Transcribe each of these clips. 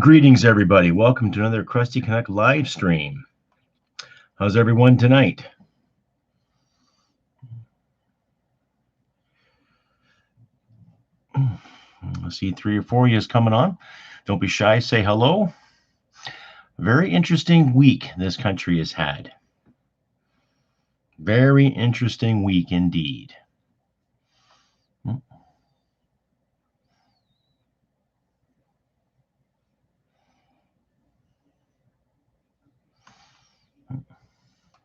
Greetings, everybody. Welcome to another Crusty CANUCK live stream. How's everyone tonight? I see 3 or 4 of you coming on. Don't be shy. Say hello. Very interesting week this country has had. Very interesting week indeed.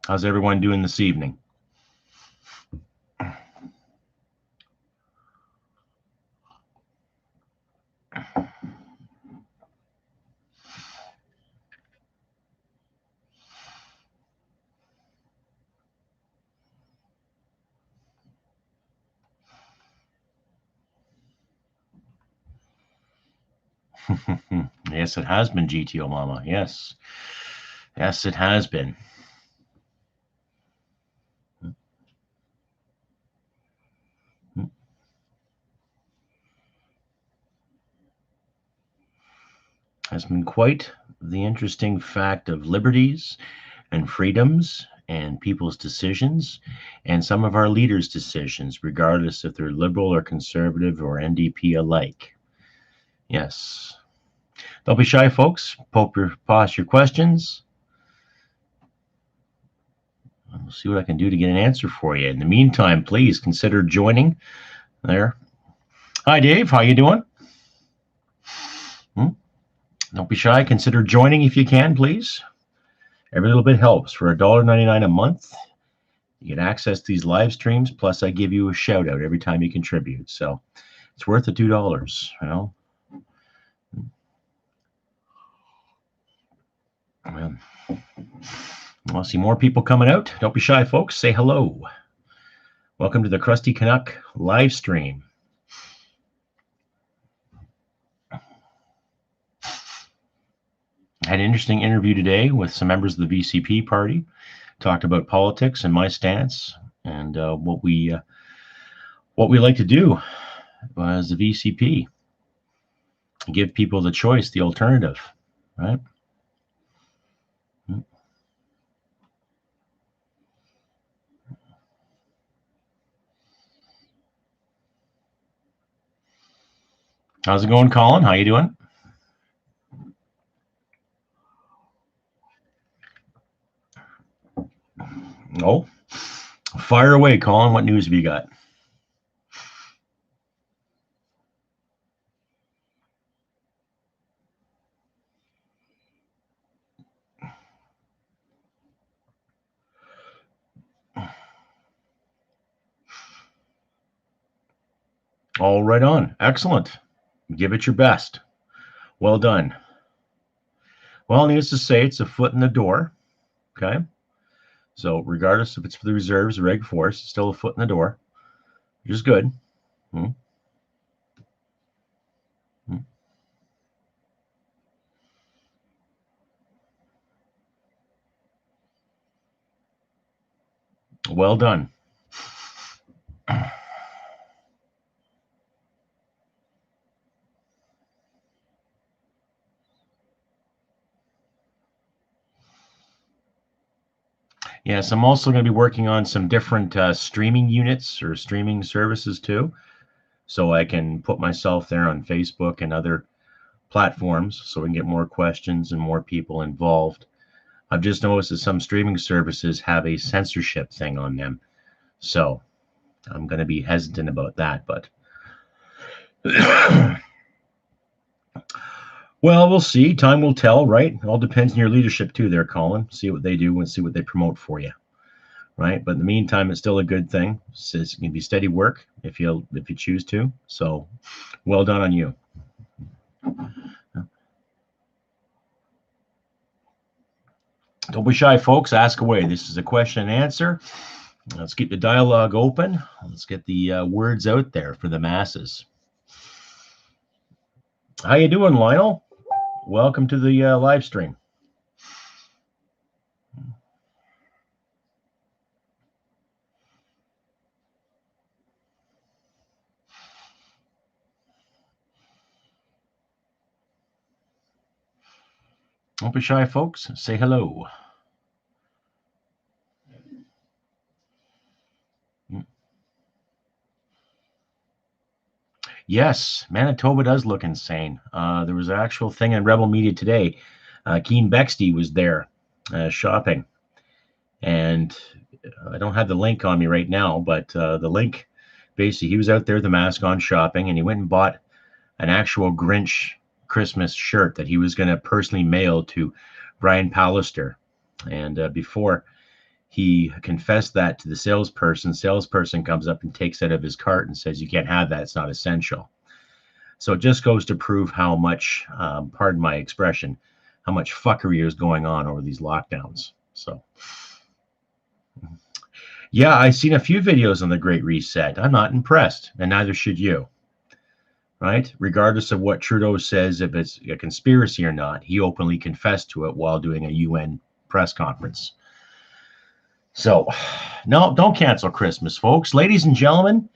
How's everyone doing this evening? Yes, it has been GTO Mama. Yes. Yes, it has been. Has been quite the interesting fact of liberties and freedoms and people's decisions and some of our leaders' decisions, regardless if they're liberal or conservative or NDP alike. Yes. Don't be shy, folks. Post your questions. We'll see what I can do to get an answer for you. In the meantime, please consider joining there. Hi, Dave. How you doing? Don't be shy. Consider joining if you can, please. Every little bit helps. For $1.99 a month, you get access to these live streams. Plus, I give you a shout out every time you contribute. So it's worth the $2. You know. I'll see more people coming out. Don't be shy, folks. Say hello. Welcome to the Crusty CANUCK live stream. I had an interesting interview today with some members of the VCP party. Talked about politics and my stance and what we like to do as the VCP. Give people the choice, the alternative, right? How's it going, Colin? How you doing? Oh, fire away, Colin. What news have you got? All right on. Excellent. Give it your best. Well done. Well, needless to say, it's a foot in the door. Okay. So regardless if it's for the reserves or reg force, it's still a foot in the door, which is good. Well done. Yes, I'm also going to be working on some different streaming units or streaming services too. So I can put myself there on Facebook and other platforms so we can get more questions and more people involved. I've just noticed that some streaming services have a censorship thing on them. So I'm going to be hesitant about that, but well, we'll see. Time will tell, right? It all depends on your leadership too there, Colin. See what they do and see what they promote for you, right? But in the meantime, it's still a good thing. It's going to be steady work if you choose to. So well done on you. Don't be shy, folks. Ask away. This is a question and answer. Let's keep the dialogue open. Let's get the words out there for the masses. How you doing, Lionel? Welcome to the live stream. Don't be shy, folks. Say hello. Yes, Manitoba does look insane. There was an actual thing in Rebel Media today. Keen Bexty was there shopping. And I don't have the link on me right now, but the link basically, he was out there with the mask on shopping, and he went and bought an actual Grinch Christmas shirt that he was going to personally mail to Brian Pallister. And before he confessed that to the salesperson comes up and takes it out of his cart and says, "You can't have that. It's not essential." So it just goes to prove how much, pardon my expression, how much fuckery is going on over these lockdowns. So, yeah, I've seen a few videos on the Great Reset. I'm not impressed, and neither should you. Right? Regardless of what Trudeau says, if it's a conspiracy or not, he openly confessed to it while doing a UN press conference. So, no, don't cancel Christmas, folks. Ladies and gentlemen,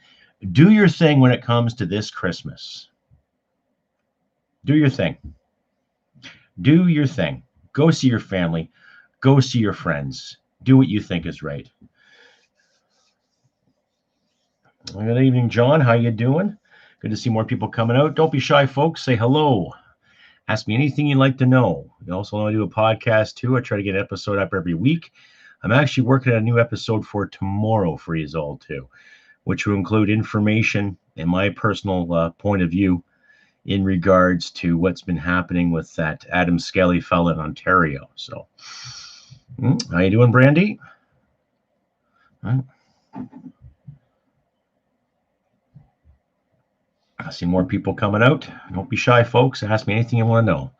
do your thing when it comes to this Christmas. Do your thing. Do your thing. Go see your family. Go see your friends. Do what you think is right. Good evening, John. How you doing? Good to see more people coming out. Don't be shy, folks. Say hello. Ask me anything you'd like to know. You also want to do a podcast, too. I try to get an episode up every week. I'm actually working on a new episode for tomorrow for you all, too, which will include information and my personal point of view in regards to what's been happening with that Adam Skelly fella in Ontario. So, how you doing, Brandy? I see more people coming out. Don't be shy, folks. Ask me anything you want to know.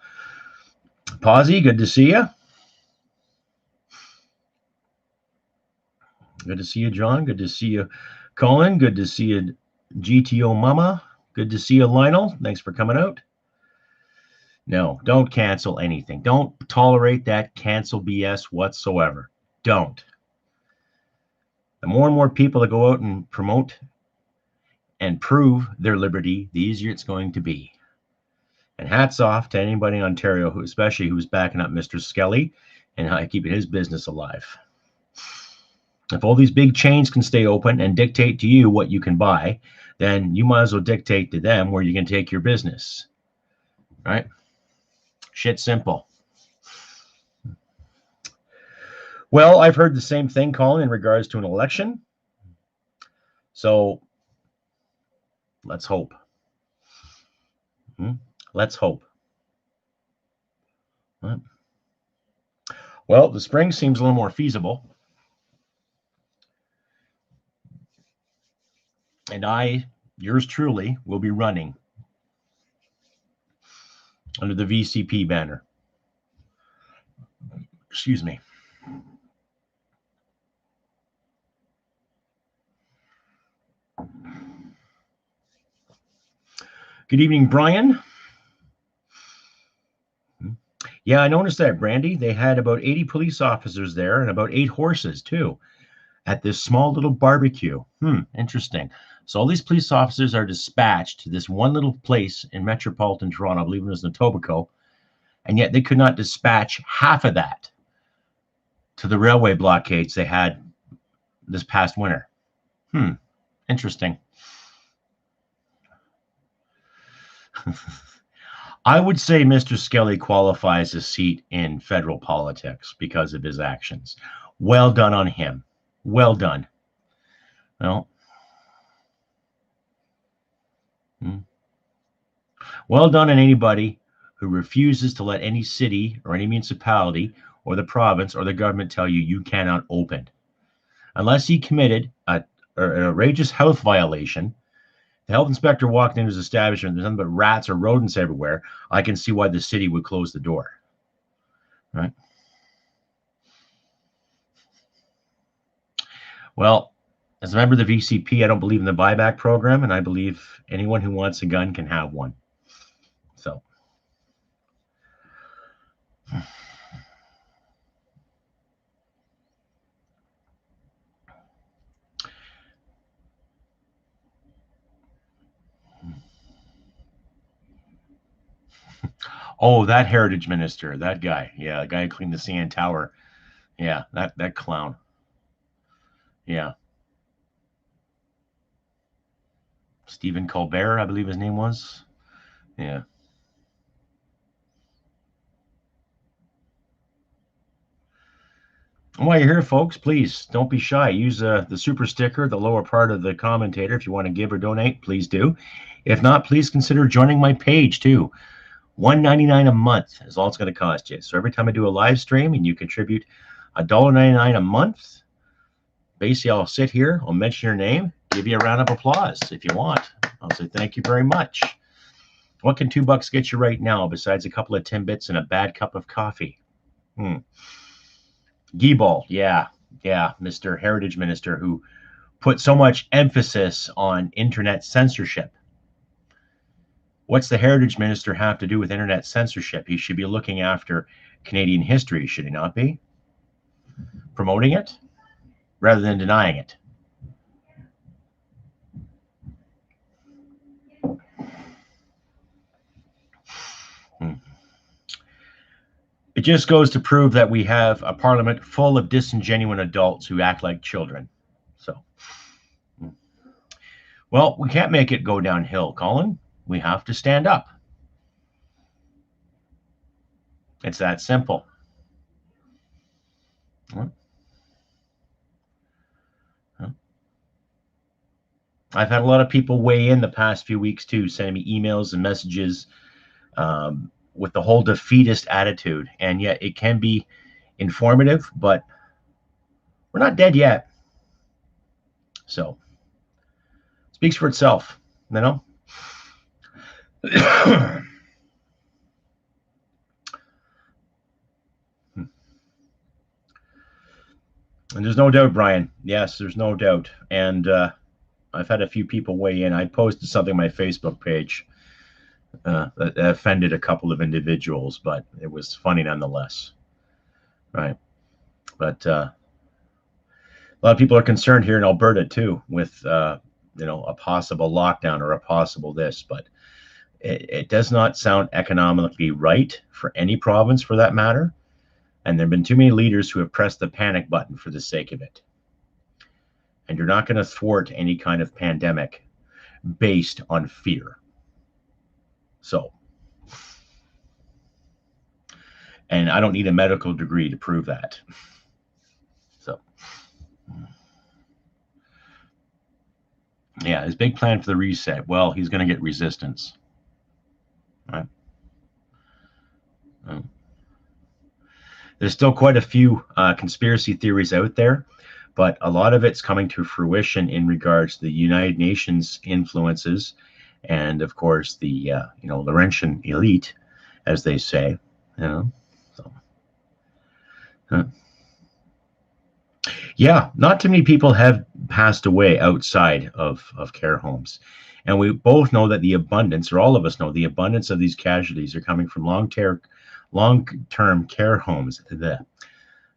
Posy, good to see you. Good to see you, John. Good to see you, Colin. Good to see you, GTO Mama. Good to see you, Lionel. Thanks for coming out. No, don't cancel anything. Don't tolerate that cancel BS whatsoever. Don't. The more and more people that go out and promote and prove their liberty, the easier it's going to be. And hats off to anybody in Ontario, who, especially who's backing up Mr. Skelly and keeping his business alive. If all these big chains can stay open and dictate to you what you can buy, then you might as well dictate to them where you can take your business. Right? Shit simple. Well, I've heard the same thing, Colin, in regards to an election. So let's hope. Let's hope. Well, the spring seems a little more feasible. And I, yours truly, will be running under the VCP banner. Excuse me. Good evening, Brian. Yeah, I noticed that, Brandy. They had about 80 police officers there and about 8 horses, too, at this small little barbecue. Interesting. So all these police officers are dispatched to this one little place in metropolitan Toronto, I believe it was in Etobicoke, and yet they could not dispatch half of that to the railway blockades they had this past winter. Interesting. I would say Mr. Skelly qualifies a seat in federal politics because of his actions. Well done on him. Well done. Well, well done on anybody who refuses to let any city or any municipality or the province or the government tell you you cannot open. Unless he committed an outrageous health violation, the health inspector walked into his establishment, there's nothing but rats or rodents everywhere, I can see why the city would close the door. Right? Well, as a member of the VCP, I don't believe in the buyback program, and I believe anyone who wants a gun can have one. So. Oh, that heritage minister, that guy. Yeah, the guy who cleaned the CN Tower. Yeah, that clown. Yeah. Stephen Colbert, I believe his name was. Yeah. And while you're here, folks, please don't be shy. Use the super sticker, the lower part of the commentator. If you want to give or donate, please do. If not, please consider joining my page too. $1.99 a month is all it's going to cost you. So every time I do a live stream and you contribute $1.99 a month, basically I'll sit here, I'll mention your name, give you a round of applause if you want. I'll say thank you very much. What can $2 get you right now besides a couple of Timbits and a bad cup of coffee? Giebel, yeah, Mr. Heritage Minister, who put so much emphasis on internet censorship. What's the Heritage Minister have to do with internet censorship? He should be looking after Canadian history, should he not be? Promoting it rather than denying it. It just goes to prove that we have a parliament full of disingenuous adults who act like children. So, well, we can't make it go downhill, Colin. We have to stand up. It's that simple. I've had a lot of people weigh in the past few weeks too, sending me emails and messages with the whole defeatist attitude. And yet it can be informative, but we're not dead yet. So speaks for itself, you know? And there's no doubt, Brian. Yes, there's no doubt. And I've had a few people weigh in. I posted something on my Facebook page that offended a couple of individuals, but it was funny nonetheless. Right. But a lot of people are concerned here in Alberta too with a possible lockdown or a possible this, but it does not sound economically right for any province for that matter. And there have been too many leaders who have pressed the panic button for the sake of it. And you're not going to thwart any kind of pandemic based on fear. So, and I don't need a medical degree to prove that. So, yeah, his big plan for the reset. Well, he's going to get resistance. Right? There's still quite a few conspiracy theories out there, but a lot of it's coming to fruition in regards to the United Nations influences, and of course the Laurentian elite, as they say. Yeah, not too many people have passed away outside of care homes. And we both know that the abundance, or all of us know, the abundance of these casualties are coming from long-term care homes.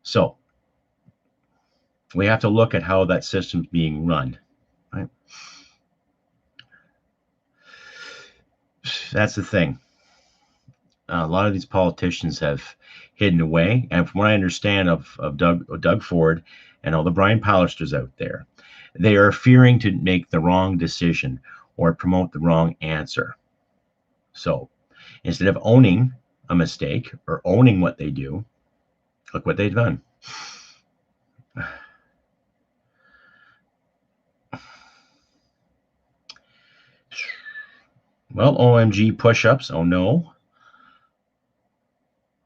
So we have to look at how that system's being run. Right? That's the thing. A lot of these politicians have hidden away, and from what I understand of Doug Ford and all the Brian Pallisters out there, they are fearing to make the wrong decision or promote the wrong answer. So instead of owning a mistake or owning what they do, look what they've done. Well, OMG push-ups. Oh no.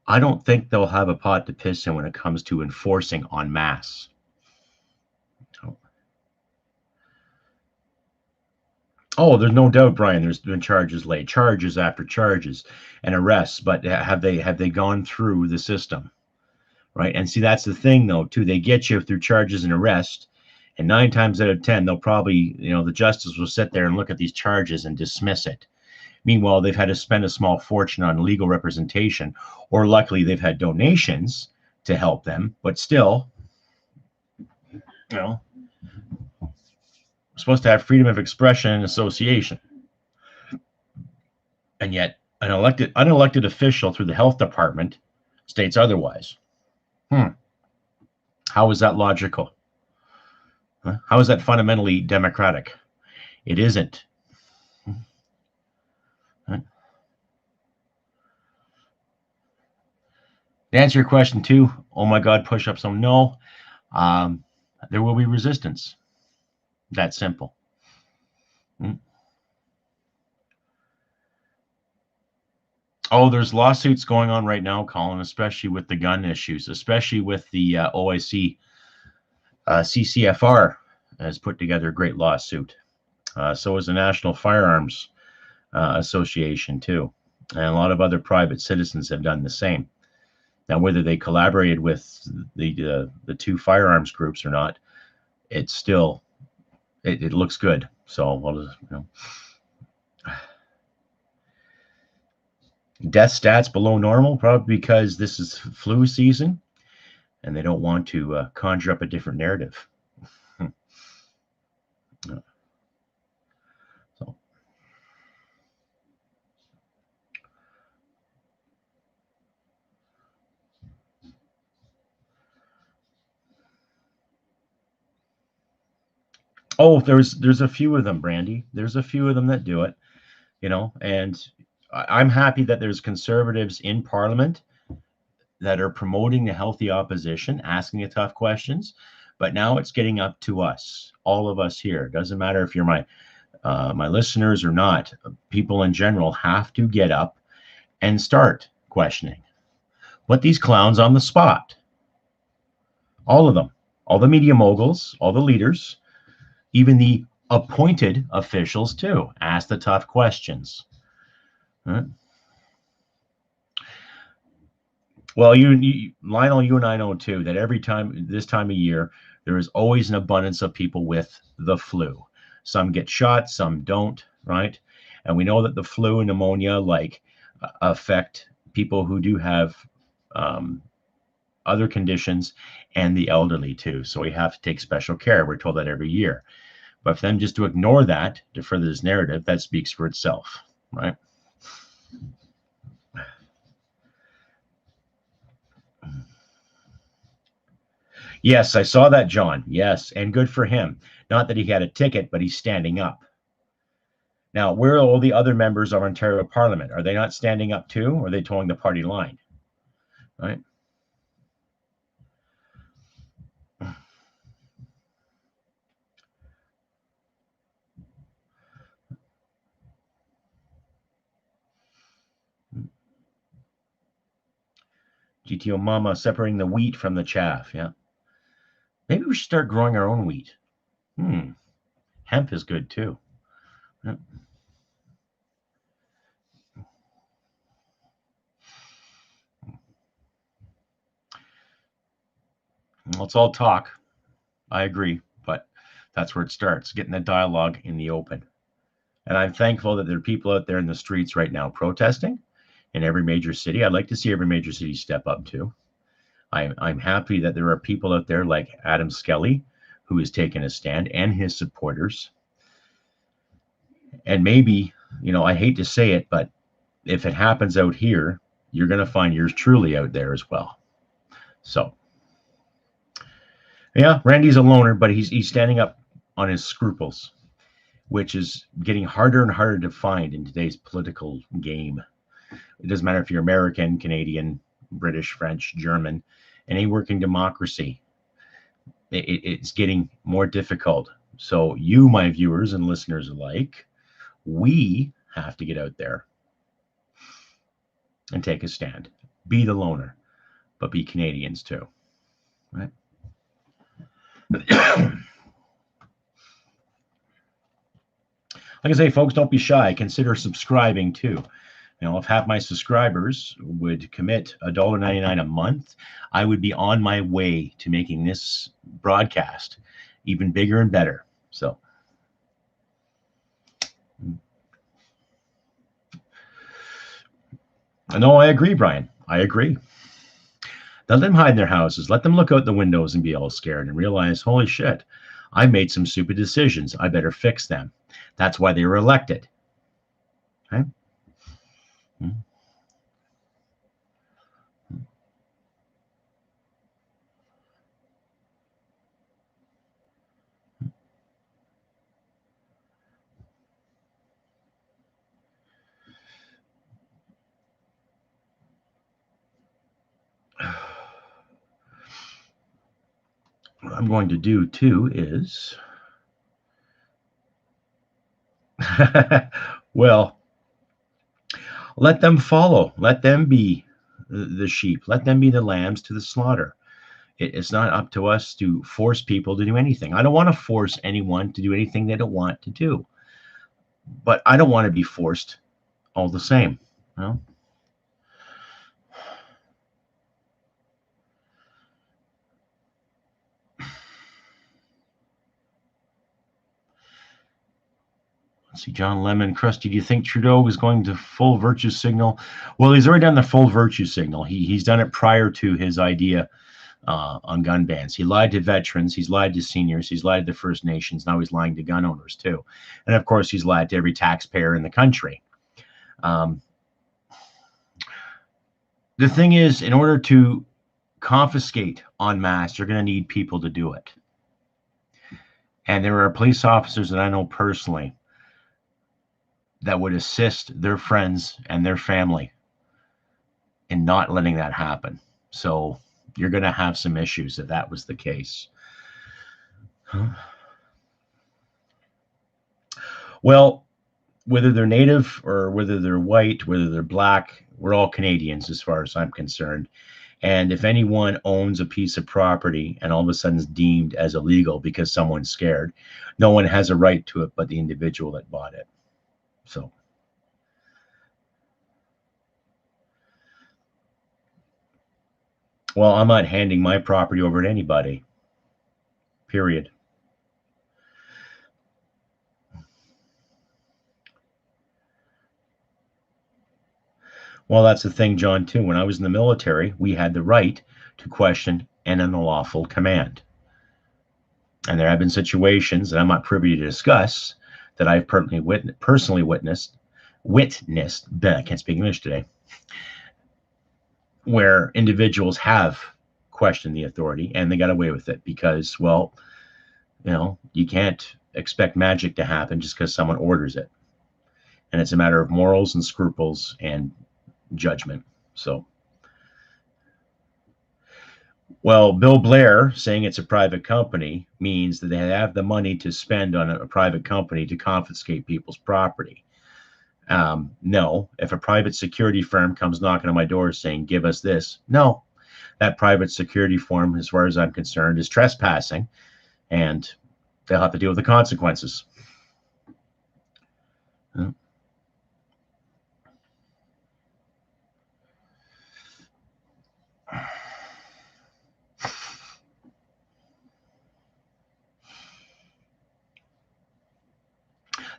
I don't think they'll have a pot to piss in when it comes to enforcing en masse. Oh, there's no doubt, Brian. There's been charges laid, charges after charges, and arrests. But have they gone through the system, right? And see, that's the thing, though. Too, they get you through charges and arrest, and 9 times out of 10, they'll probably, the justice will sit there and look at these charges and dismiss it. Meanwhile, they've had to spend a small fortune on legal representation, or luckily they've had donations to help them. But still, supposed to have freedom of expression and association, and yet An unelected official through the health department states otherwise. How is that logical? How is that fundamentally democratic? It isn't. To answer your question too, oh my God, push-ups, no. There will be resistance. That simple. Oh, there's lawsuits going on right now, Colin, especially with the gun issues, especially with the OIC. CCFR has put together a great lawsuit. So is the National Firearms Association too. And a lot of other private citizens have done the same. Now, whether they collaborated with the two firearms groups or not, it's still, it looks good. So, death stats below normal, probably because this is flu season and they don't want to conjure up a different narrative. So. Oh, there's a few of them, Brandy. There's a few of them that do it, and I'm happy that there's conservatives in Parliament that are promoting the healthy opposition, asking the tough questions. But now it's getting up to us, all of us here. It doesn't matter if you're my listeners or not. People in general have to get up and start questioning. Put these clowns on the spot. All of them. All the media moguls, all the leaders, even the appointed officials too. Ask the tough questions. Right? Well, Lionel, you and I know too that this time of year, there is always an abundance of people with the flu. Some get shot, some don't, right? And we know that the flu and pneumonia affect people who do have other conditions and the elderly too. So we have to take special care. We're told that every year. But for them just to ignore that, to further this narrative, that speaks for itself, right? Yes, I saw that, John. Yes, and good for him. Not that he had a ticket, but he's standing up. Now, where are all the other members of Ontario Parliament? Are they not standing up too, or are they towing the party line? Right? GTO Mama separating the wheat from the chaff. Yeah. Maybe we should start growing our own wheat. Hemp is good too. Yeah. Well, it's all talk. I agree, but that's where it starts, getting the dialogue in the open. And I'm thankful that there are people out there in the streets right now protesting in every major city. I'd like to see every major city step up too. I'm happy that there are people out there like Adam Skelly, who has taken a stand, and his supporters. And maybe, I hate to say it, but if it happens out here, you're going to find yours truly out there as well. So, yeah, Randy's a loner, but he's standing up on his scruples, which is getting harder and harder to find in today's political game. It doesn't matter if you're American, Canadian, British, French, German, any working democracy. It's getting more difficult. So you, my viewers and listeners alike, we have to get out there and take a stand. Be the loner, but be Canadians too. Right? Like I say, folks, don't be shy. Consider subscribing too. If half my subscribers would commit $1.99 a month, I would be on my way to making this broadcast even bigger and better. So, no, I agree, Brian. I agree. Let them hide in their houses. Let them look out the windows and be all scared and realize, holy shit, I made some stupid decisions. I better fix them. That's why they were elected. Okay? What I'm going to do too is, well, let them follow. Let them be the sheep. Let them be the lambs to the slaughter. It's not up to us to force people to do anything. I don't want to force anyone to do anything they don't want to do, but I don't want to be forced all the same. You know? Let's see, John Lemon, Crusty, do you think Trudeau is going to full virtue signal? Well, he's already done the full virtue signal. He's done it prior to his idea on gun bans. He lied to veterans. He's lied to seniors. He's lied to First Nations. Now he's lying to gun owners too. And of course, he's lied to every taxpayer in the country. The thing is, in order to confiscate en masse, you're going to need people to do it. And there are police officers that I know personally that would assist their friends and their family in not letting that happen. So you're going to have some issues if that was the case. Well, whether they're native or whether they're white, whether they're black, we're all Canadians as far as I'm concerned. And if anyone owns a piece of property and all of a sudden is deemed as illegal because someone's scared, no one has a right to it but the individual that bought it. So, well, I'm not handing my property over to anybody, period. Well, that's the thing, John, too. When I was in the military, we had the right to question an unlawful command. And there have been situations that I'm not privy to discuss that I've personally witnessed, I can't speak English today, where individuals have questioned the authority and they got away with it because, well, you can't expect magic to happen just because someone orders it. And it's a matter of morals and scruples and judgment. So, well, Bill Blair saying it's a private company means that they have the money to spend on a private company to confiscate people's property. No, if a private security firm comes knocking on my door saying, give us this, no, that private security firm, as far as I'm concerned, is trespassing and they'll have to deal with the consequences.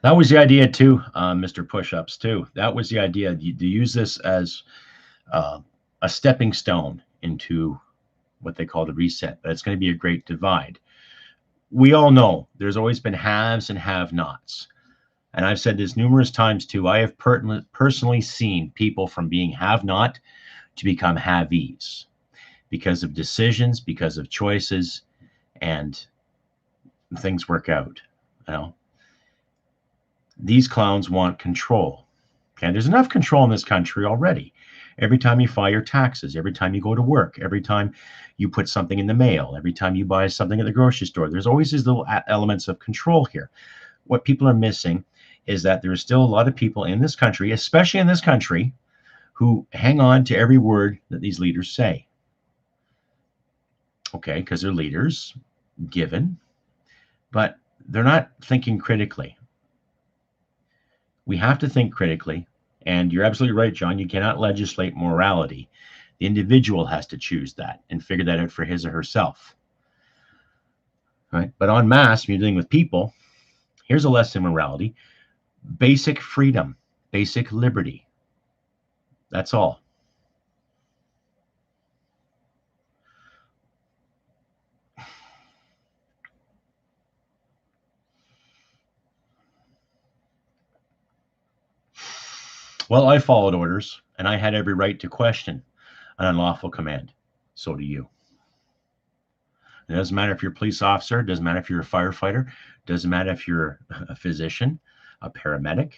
That was the idea too, Mr. Push-Ups too. That was the idea, to use this as a stepping stone into what they call the reset, but it's going to be a great divide. We all know there's always been haves and have-nots. And I've said this numerous times too. I have personally seen people from being have-not to become have-ease because of decisions, because of choices, and things work out. These clowns want control. Okay, there's enough control in this country already. Every time you file your taxes, every time you go to work, every time you put something in the mail, every time you buy something at the grocery store, there's always these little elements of control here. What people are missing is that there are still a lot of people in this country, especially in this country, who hang on to every word that these leaders say. Okay, because they're leaders, given, but they're not thinking critically. We have to think critically. And you're absolutely right, John. You cannot legislate morality. The individual has to choose that and figure that out for his or herself. Right? But en masse, when you're dealing with people, here's a lesson in morality. Basic freedom, basic liberty. That's all. Well, I followed orders, and I had every right to question an unlawful command. So do you. It doesn't matter if you're a police officer, it doesn't matter if you're a firefighter, it doesn't matter if you're a physician, a paramedic,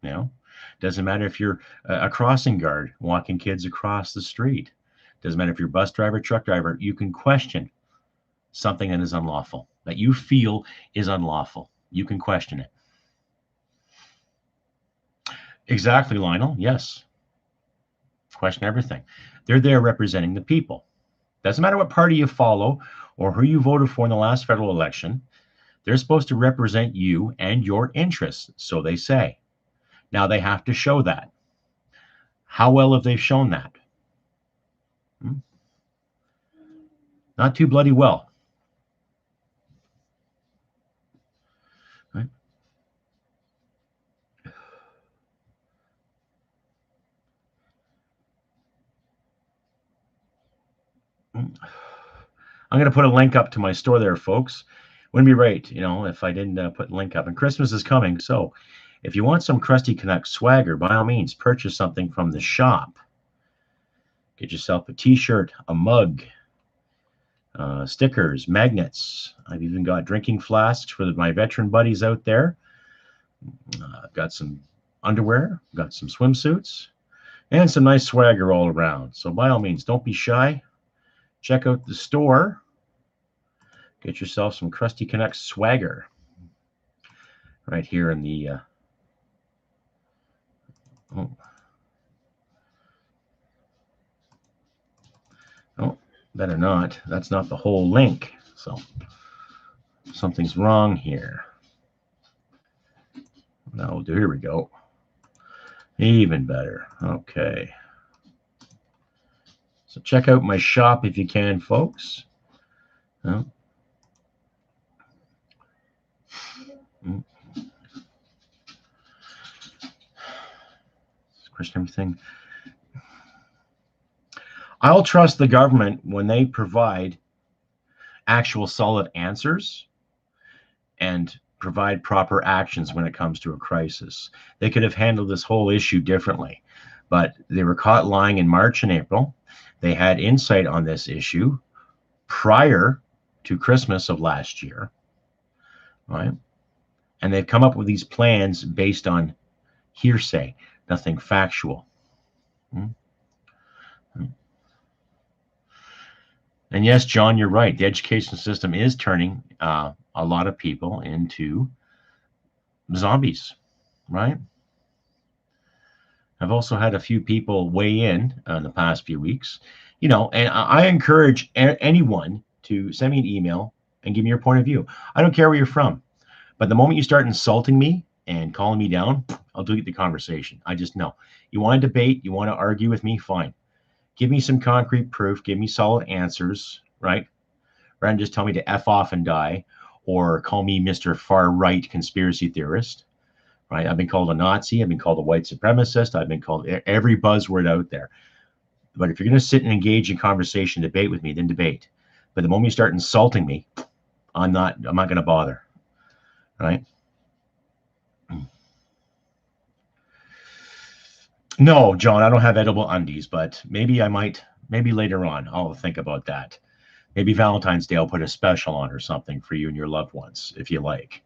you know, it doesn't matter if you're a crossing guard walking kids across the street. It doesn't matter if you're a bus driver, truck driver, you can question something that is unlawful, that you feel is unlawful. You can question it. Exactly, Lionel. Yes. Question everything. They're there representing the people. Doesn't matter what party you follow or who you voted for in the last federal election. They're supposed to represent you and your interests, so they say. Now they have to show that. How well have they shown that? Not too bloody well. Right? I'm going to put a link up to my store there, folks. Wouldn't be right, if I didn't put a link up. And Christmas is coming, so if you want some Crusty CANUCK swagger, by all means, purchase something from the shop. Get yourself a T-shirt, a mug, stickers, magnets. I've even got drinking flasks for my veteran buddies out there. I've got some underwear, got some swimsuits, and some nice swagger all around. So by all means, don't be shy. Check out the store. Get yourself some Crusty CANUCK swagger right here in the oh, better not. That's not the whole link. So something's wrong here. Now here we go. Even better. Okay. So check out my shop if you can, folks. Oh. Question everything. I'll trust the government when they provide actual solid answers and provide proper actions when it comes to a crisis. They could have handled this whole issue differently, but they were caught lying in March and April. They had insight on this issue prior to Christmas of last year, right? And they've come up with these plans based on hearsay, nothing factual. And yes, John, you're right. The education system is turning a lot of people into zombies, right? I've also had a few people weigh in the past few weeks, and I encourage anyone to send me an email and give me your point of view. I don't care where you're from, but the moment you start insulting me and calling me down, I'll delete the conversation. I just know. You want to debate, you want to argue with me, fine. Give me some concrete proof, give me solid answers, right? Rather than just tell me to F off and die or call me Mr. Far-Right conspiracy theorist, right? I've been called a Nazi, I've been called a white supremacist, I've been called every buzzword out there. But if you're going to sit and engage in conversation, debate with me, then debate. But the moment you start insulting me, I'm not going to bother, right? No, John, I don't have edible undies, but maybe I might, maybe later on, I'll think about that. Maybe Valentine's Day, I'll put a special on or something for you and your loved ones, if you like.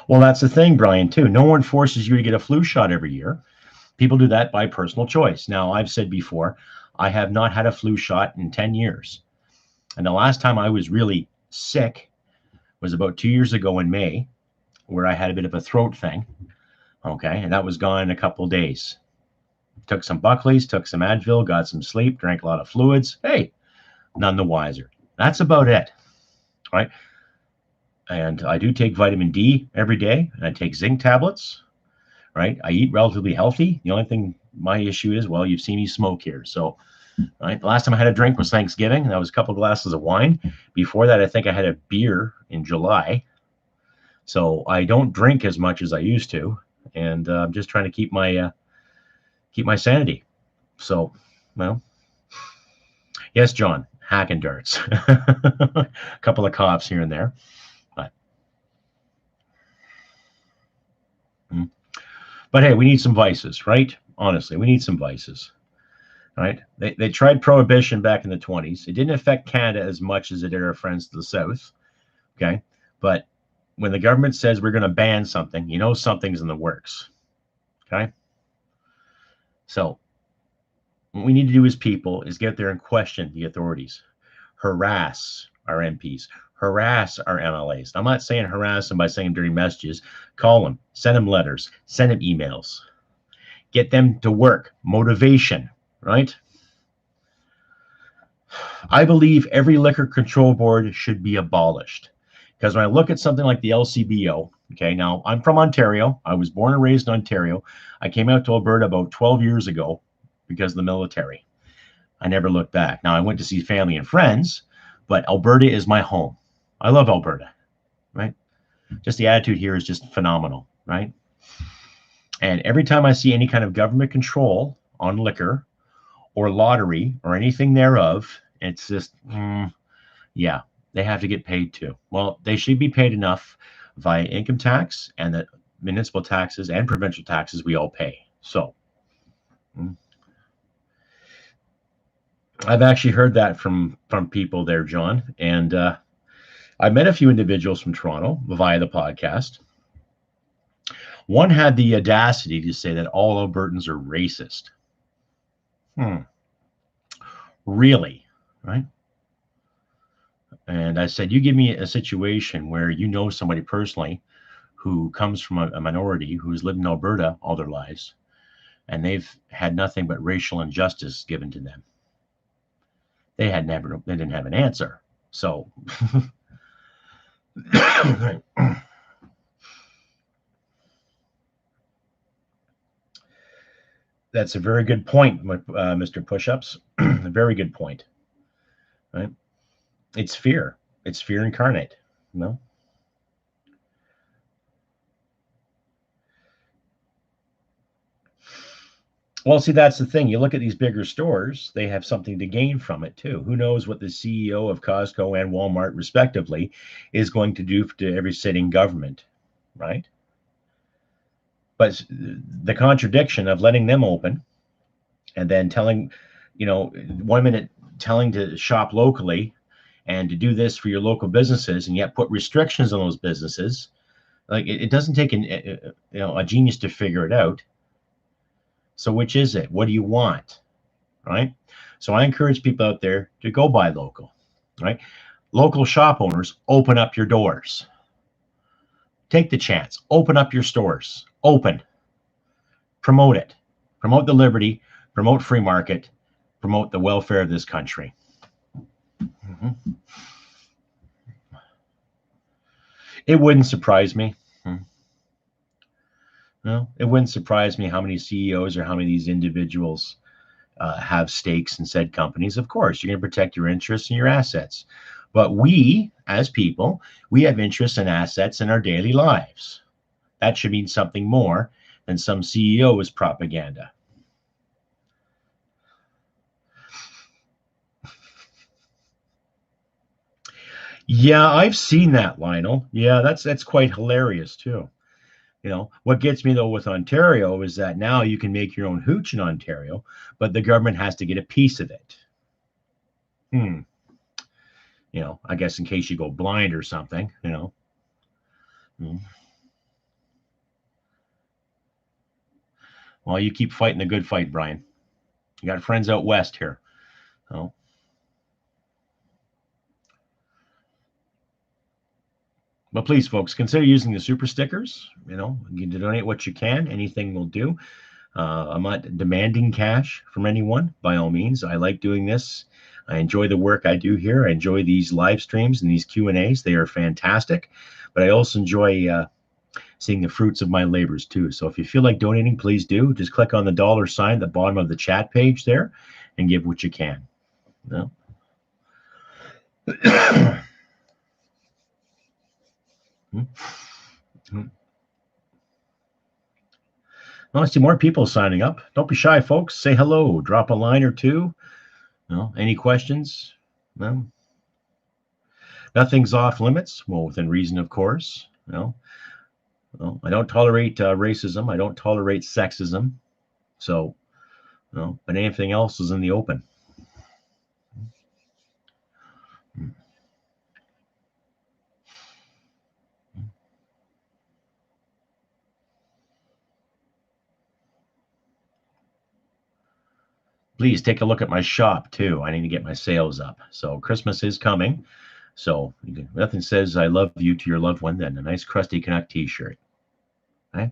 Well, that's the thing, Brian, too. No one forces you to get a flu shot every year. People do that by personal choice. Now, I've said before, I have not had a flu shot in 10 years. And the last time I was really sick was about 2 years ago in May, where I had a bit of a throat thing. Okay, and that was gone in a couple of days. Took some Buckleys, took some Advil, got some sleep, drank a lot of fluids. Hey, none the wiser. That's about it, right? And I do take vitamin D every day, and I take zinc tablets, right? I eat relatively healthy. The only thing my issue is, well, you've seen me smoke here. So, right, the last time I had a drink was Thanksgiving, and that was a couple of glasses of wine. Before that, I think I had a beer in July. So I don't drink as much as I used to, and I'm just trying to keep my sanity. So, well, yes, John, hacking darts. A couple of cops here and there. But hey, we need some vices, right? Honestly, we need some vices, right? They tried prohibition back in the 20s. It didn't affect Canada as much as it did our friends to the south, okay? But when the government says we're going to ban something, you know something's in the works, okay? So what we need to do as people is get there and question the authorities, harass our MPs, harass our MLAs. I'm not saying harass them by saying dirty messages. Call them, send them letters, send them emails. Get them to work. Motivation, right? I believe every liquor control board should be abolished. Because when I look at something like the LCBO, okay, now I'm from Ontario. I was born and raised in Ontario. I came out to Alberta about 12 years ago because of the military. I never looked back. Now I went to see family and friends, but Alberta is my home. I love Alberta, right? Just the attitude here is just phenomenal, right? And every time I see any kind of government control on liquor or lottery or anything thereof, it's just, yeah, they have to get paid too. Well, they should be paid enough via income tax and the municipal taxes and provincial taxes we all pay. So I've actually heard that from people there, John. And I met a few individuals from Toronto via the podcast. One had the audacity to say that all Albertans are racist. Really? Right? And I said, you give me a situation where you know somebody personally who comes from a minority who's lived in Alberta all their lives, and they've had nothing but racial injustice given to them. They didn't have an answer. So that's a very good point, Mr. Pushups. A very good point. Right? It's fear. It's fear incarnate. No. Well, see, that's the thing. You look at these bigger stores, they have something to gain from it too. Who knows what the CEO of Costco and Walmart, respectively, is going to do to every sitting government, right? But the contradiction of letting them open and then telling, 1 minute telling to shop locally and to do this for your local businesses, and yet put restrictions on those businesses, like it doesn't take a genius to figure it out. So which is it? What do you want? Right? So I encourage people out there to go buy local, right? Local shop owners, open up your doors. Take the chance. Open up your stores. Open. Promote it. Promote the liberty. Promote free market. Promote the welfare of this country. It wouldn't surprise me. No, it wouldn't surprise me how many CEOs or how many of these individuals have stakes in said companies. Of course, you're going to protect your interests and your assets. But we, as people, we have interests and assets in our daily lives. That should mean something more than some CEO's propaganda. Yeah, I've seen that, Lionel. Yeah, that's quite hilarious too. What gets me though with Ontario is that now you can make your own hooch in Ontario, but the government has to get a piece of it. I guess in case you go blind or something, Well, you keep fighting the good fight, Brian. You got friends out west here. But please, folks, consider using the super stickers. You can donate what you can. Anything will do. I'm not demanding cash from anyone, by all means. I like doing this. I enjoy the work I do here. I enjoy these live streams and these Q&As. They are fantastic. But I also enjoy seeing the fruits of my labors too. So if you feel like donating, please do. Just click on the dollar sign at the bottom of the chat page there and give what you can. Well, I see more people signing up. Don't be shy, folks. Say hello. Drop a line or two. Any questions? No, nothing's off limits. Well, within reason, of course. Well, I don't tolerate racism. I don't tolerate sexism. So, but anything else is in the open. Please take a look at my shop too. I need to get my sales up. So Christmas is coming. So nothing says I love you to your loved one than a nice Crusty CANUCK t-shirt. Right?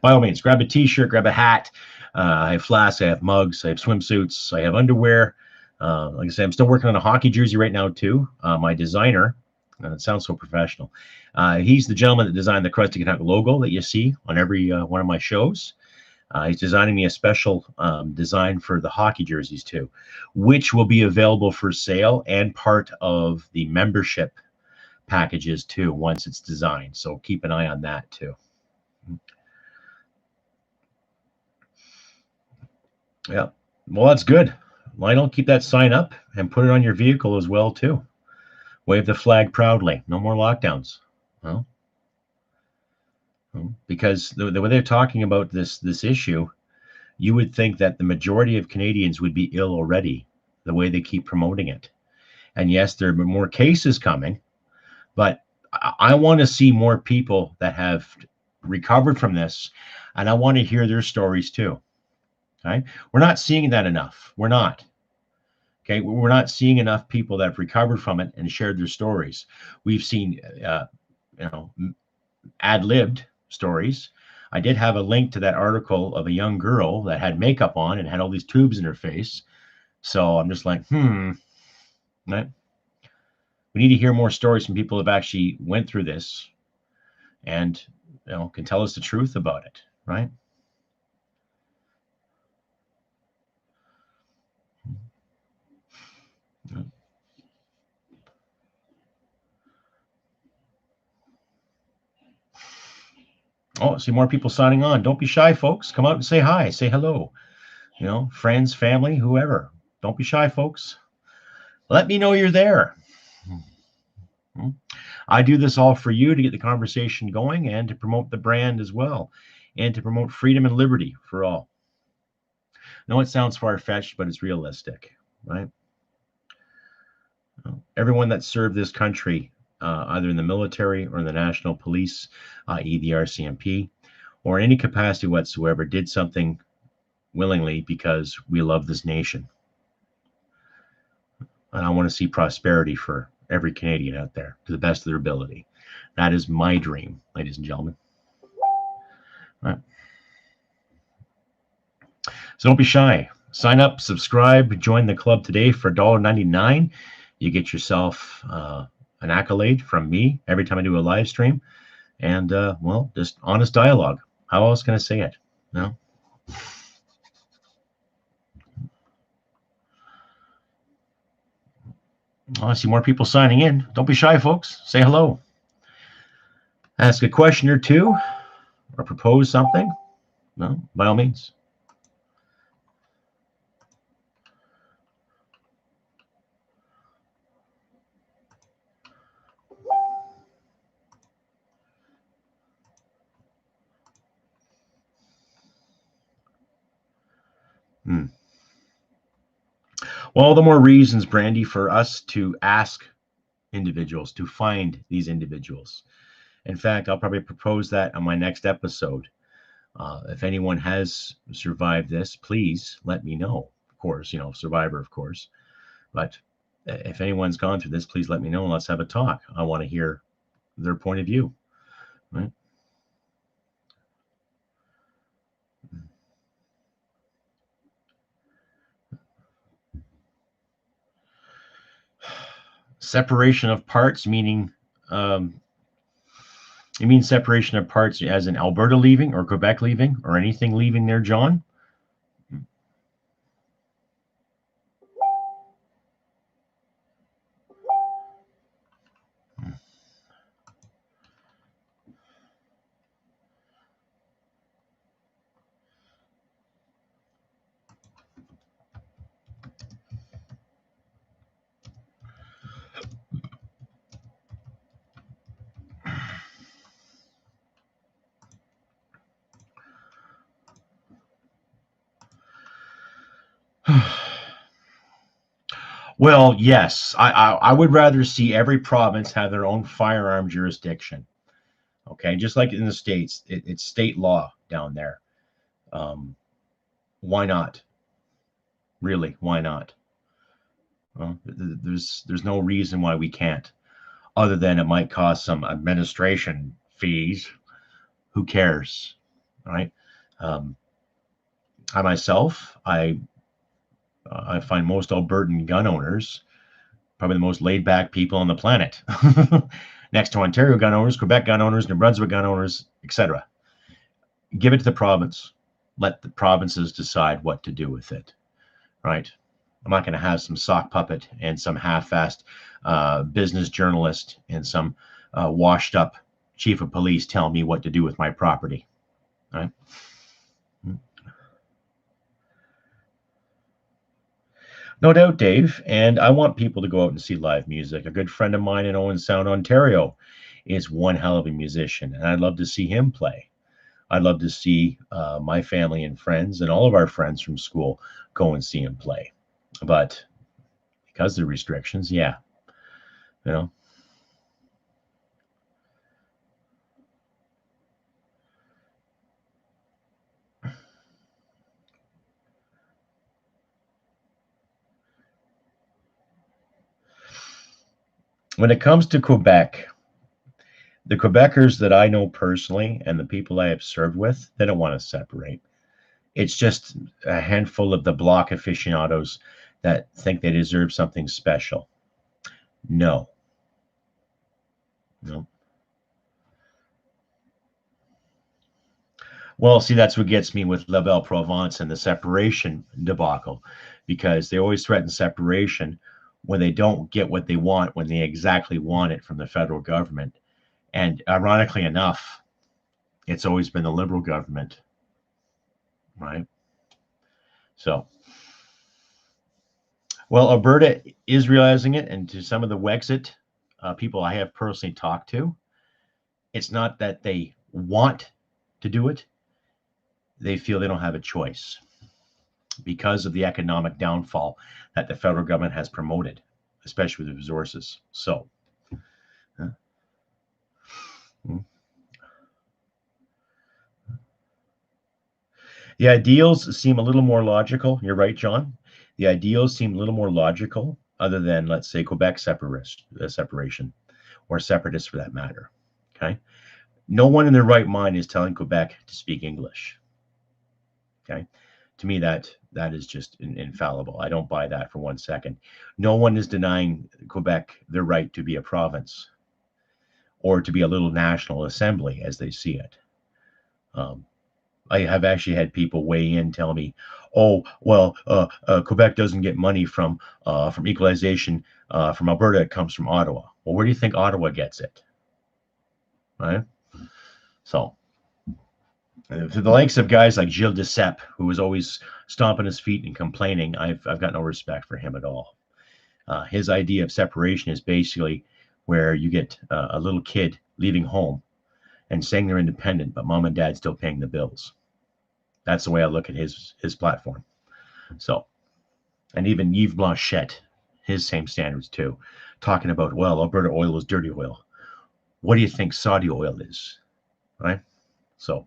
By all means, grab a t-shirt, grab a hat. I have flasks, I have mugs, I have swimsuits, I have underwear. Like I said, I'm still working on a hockey jersey right now too. My designer, it sounds so professional. He's the gentleman that designed the Crusty CANUCK logo that you see on every one of my shows. He's designing me a special design for the hockey jerseys too, which will be available for sale and part of the membership packages too once it's designed. So keep an eye on that too. Yeah, well, that's good. Lionel, keep that sign up and put it on your vehicle as well too. Wave the flag proudly. No more lockdowns. Well, because the way they're talking about this issue, you would think that the majority of Canadians would be ill already, the way they keep promoting it. And yes, there are more cases coming, but I want to see more people that have recovered from this, and I want to hear their stories too. Okay, we're not seeing that enough. We're not. Okay, we're not seeing enough people that have recovered from it and shared their stories. We've seen, ad-libbed stories. I did have a link to that article of a young girl that had makeup on and had all these tubes in her face. So I'm just like, right? We need to hear more stories from people who have actually went through this and can tell us the truth about it, right? Oh, see more people signing on. Don't be shy, folks. Come out and say hi, say hello. Friends, family, whoever. Don't be shy, folks. Let me know you're there. I do this all for you to get the conversation going and to promote the brand as well, and to promote freedom and liberty for all. No, it sounds far-fetched, but it's realistic, right? Everyone that served this country, either in the military or in the national police, i.e. the RCMP, or in any capacity whatsoever, did something willingly because we love this nation. And I want to see prosperity for every Canadian out there to the best of their ability. That is my dream, ladies and gentlemen. All right. So don't be shy. Sign up, subscribe, join the club today for $1.99. You get yourself an accolade from me every time I do a live stream. And, well, just honest dialogue. How else can I say it? No? I see more people signing in. Don't be shy, folks. Say hello. Ask a question or two or propose something. No, by all means. Well, all the more reasons, Brandy, for us to ask individuals, to find these individuals. In fact, I'll probably propose that on my next episode. If anyone has survived this, please let me know. Of course, survivor, of course. But if anyone's gone through this, please let me know and let's have a talk. I want to hear their point of view. Right? Separation of parts, meaning you mean separation of parts as in Alberta leaving or Quebec leaving or anything leaving there, John? Well, yes, I would rather see every province have their own firearm jurisdiction. Okay, just like in the states, it's state law down there. Um, why not? Really, why not? Well, there's no reason why we can't, other than it might cost some administration fees. Who cares, right? Um, I myself, I find most Albertan gun owners probably the most laid back people on the planet. Next to Ontario gun owners, Quebec gun owners, New Brunswick gun owners, etc. Give it to the province. Let the provinces decide what to do with it, right? I'm not going to have some sock puppet and some half-assed business journalist and some washed-up chief of police tell me what to do with my property, right? No doubt, Dave. And I want people to go out and see live music. A good friend of mine in Owen Sound, Ontario, is one hell of a musician, and I'd love to see him play. I'd love to see my family and friends and all of our friends from school go and see him play. But because of the restrictions, yeah, you know. When it comes to Quebec, the Quebecers that I know personally and the people I have served with, they don't want to separate. It's just a handful of the block aficionados that think they deserve something special. No, no. Well, see, that's what gets me with La Belle Provence and the separation debacle, because they always threaten separation when they don't get what they want, when they exactly want it from the federal government. And ironically enough, it's always been the Liberal government, right? So, well, Alberta is realizing it, and to some of the Wexit people I have personally talked to, it's not that they want to do it, they feel they don't have a choice because of the economic downfall that the federal government has promoted, especially with the resources. So, uh, the ideals seem a little more logical. You're right, John. The ideals seem a little more logical, other than, let's say, Quebec separation, or separatists for that matter. Okay. No one in their right mind is telling Quebec to speak English. Okay. To me, that is just infallible. I don't buy that for 1 second. No one is denying Quebec their right to be a province or to be a little national assembly as they see it. Um, I have actually had people weigh in, tell me, "Oh, well, Quebec doesn't get money from equalization from Alberta. It comes from Ottawa." Well, where do you think Ottawa gets it? Right. So, to the likes of guys like Gilles Duceppe, who was always stomping his feet and complaining, I've got no respect for him at all. His idea of separation is basically where you get a little kid leaving home and saying they're independent, but mom and dad still paying the bills. That's the way I look at his platform. So, and even Yves Blanchet, his same standards too, talking about, well, Alberta oil is dirty oil. What do you think Saudi oil is, right? So,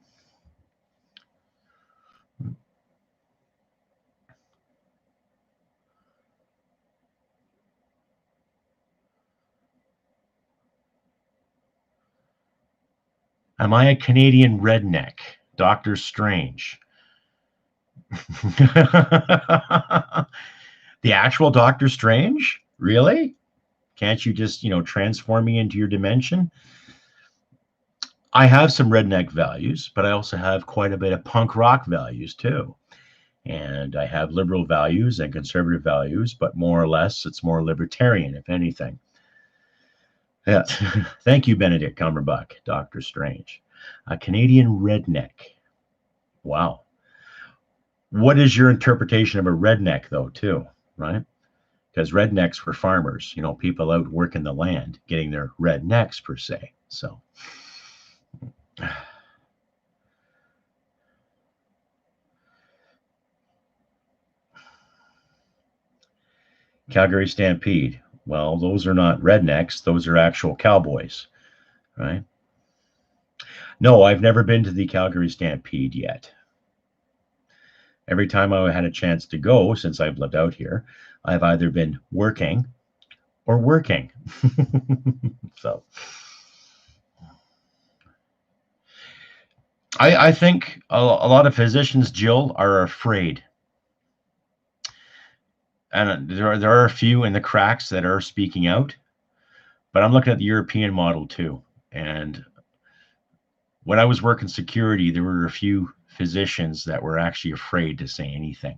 am I a Canadian redneck? Doctor Strange. The actual Doctor Strange? Really? Can't you just, transform me into your dimension? I have some redneck values, but I also have quite a bit of punk rock values too. And I have liberal values and conservative values, but more or less, it's more libertarian, if anything. Yeah. Thank you, Benedict Cumberbatch, Doctor Strange. A Canadian redneck. Wow. What is your interpretation of a redneck, though, too, right? Because rednecks were farmers, people out working the land, getting their rednecks per se. So, Calgary Stampede. Well, those are not rednecks. Those are actual cowboys, right? No, I've never been to the Calgary Stampede yet. Every time I had a chance to go since I've lived out here, I've either been working or working. So I think a lot of physicians, Jill, are afraid. And there are a few in the cracks that are speaking out, but I'm looking at the European model too. And when I was working security, there were a few physicians that were actually afraid to say anything.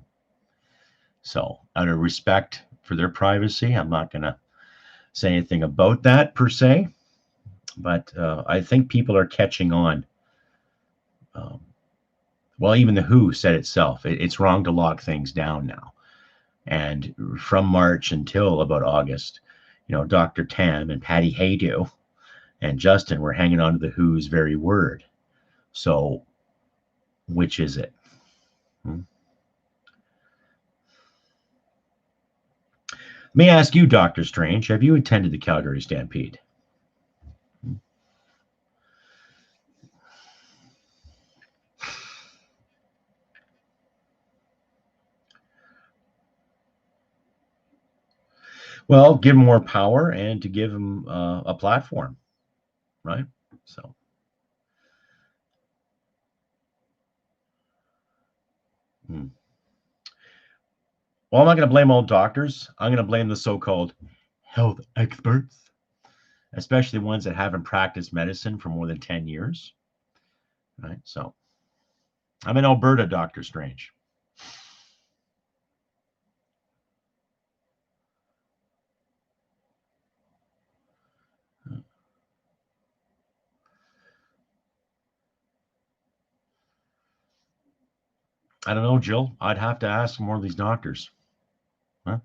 So out of respect for their privacy, I'm not going to say anything about that per se, but I think people are catching on. Well, even the WHO said itself, it's wrong to lock things down now. And from March until about August, Dr. Tam and Patty Haydu and Justin were hanging on to the WHO's very word. So which is it? May I ask you, Dr. Strange, have you attended the Calgary Stampede? Well, give them more power and to give them a platform, right? So. Well, I'm not going to blame all doctors. I'm going to blame the so-called health experts, especially ones that haven't practiced medicine for more than 10 years, right? So I'm in Alberta, Dr. Strange. I don't know, Jill. I'd have to ask more of these doctors. Huh?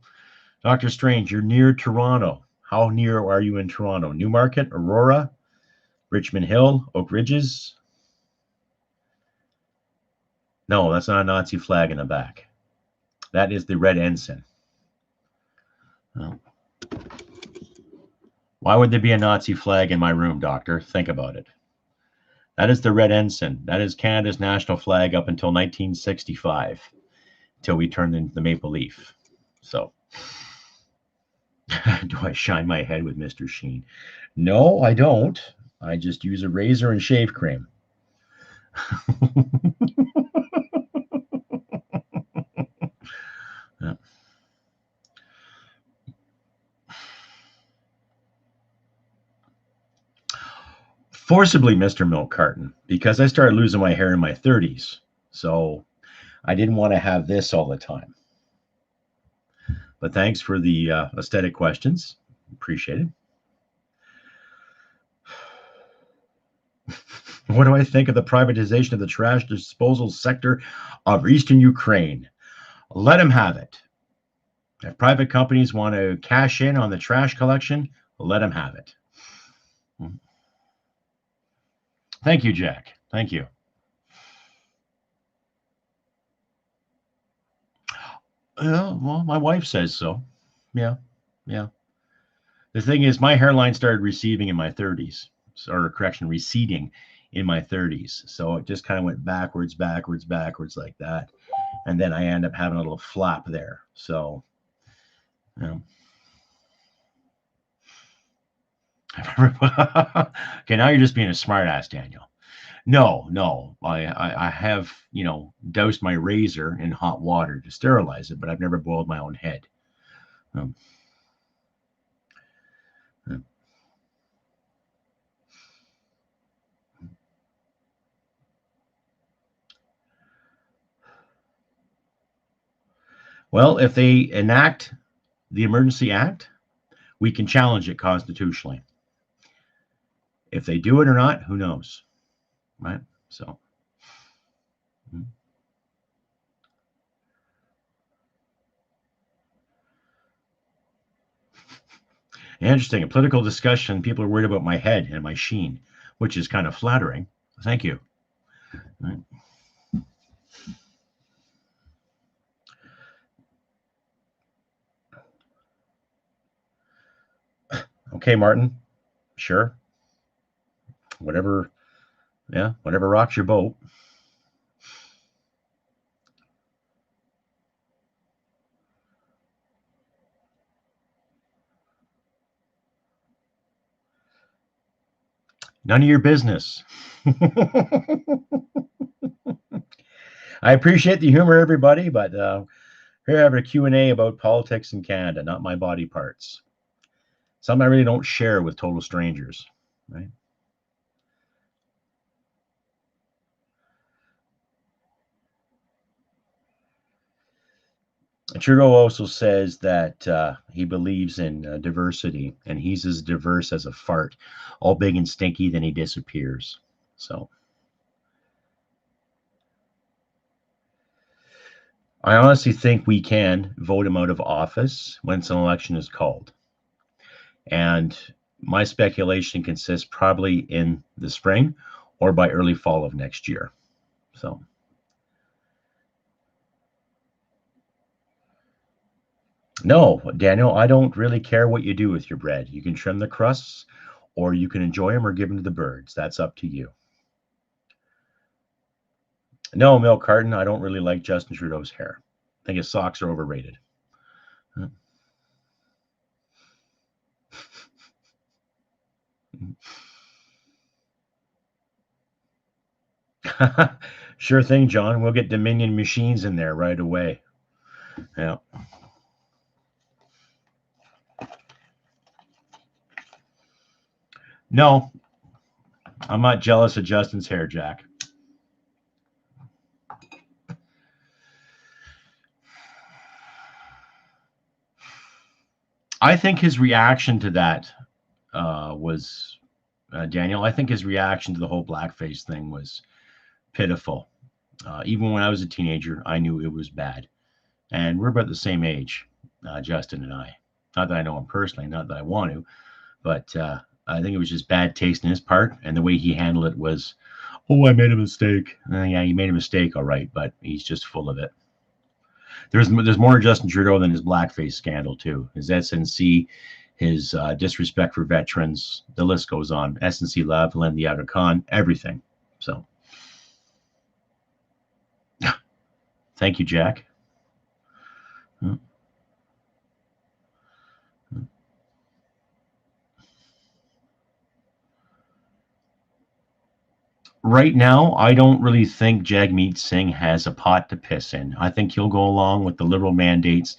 Dr. Strange, you're near Toronto. How near are you in Toronto? Newmarket, Aurora, Richmond Hill, Oak Ridges? No, that's not a Nazi flag in the back. That is the red ensign. No. Why would there be a Nazi flag in my room, doctor? Think about it. That is the red ensign. That is Canada's national flag up until 1965, until we turned into the maple leaf. So, do I shine my head with Mr. Sheen? No, I don't. I just use a razor and shave cream. Yeah. Forcibly, Mr. Milk Carton, because I started losing my hair in my 30s. So I didn't want to have this all the time. But thanks for the aesthetic questions. Appreciate it. What do I think of the privatization of the trash disposal sector of Eastern Ukraine? Let them have it. If private companies want to cash in on the trash collection, let them have it. Thank you, Jack. Thank you. Well, my wife says so. Yeah. The thing is, my hairline started receding in my 30s, receding in my 30s. So it just kind of went backwards like that. And then I end up having a little flap there. So, okay, now you're just being a smartass, Daniel. No, I have, doused my razor in hot water to sterilize it, but I've never boiled my own head. Well, if they enact the Emergency Act, we can challenge it constitutionally. If they do it or not, who knows, right? So. Interesting. A political discussion. People are worried about my head and my sheen, which is kind of flattering. Thank you. Right. Okay, Martin. Sure. Whatever. Yeah, whatever rocks your boat. None of your business. I appreciate the humor, everybody, but here I have a Q&A about politics in Canada, not my body parts. Something I really don't share with total strangers, right? Trudeau also says that he believes in diversity, and he's as diverse as a fart, all big and stinky, then he disappears. So I honestly think we can vote him out of office once an election is called. And my speculation consists probably in the spring or by early fall of next year. So no, Daniel, I don't really care what you do with your bread. You can trim the crusts, or you can enjoy them or give them to the birds. That's up to you. No, Milk Carton, I don't really like Justin Trudeau's hair. I think his socks are overrated. Sure thing, John. We'll get Dominion machines in there right away. Yeah. No, I'm not jealous of Justin's hair, Jack. I think his reaction to that was, Daniel, I think his reaction to the whole blackface thing was pitiful. Even when I was a teenager, I knew it was bad. And we're about the same age, Justin and I. Not that I know him personally, not that I want to, but I think it was just bad taste in his part. And the way he handled it was, oh, I made a mistake. Yeah, you made a mistake, all right, but he's just full of it. There's more Justin Trudeau than his blackface scandal, too. His SNC, his disrespect for veterans, the list goes on. SNC Lavalin, the Aga Khan, everything. So, thank you, Jack. Right now, I don't really think Jagmeet Singh has a pot to piss in. I think he'll go along with the liberal mandates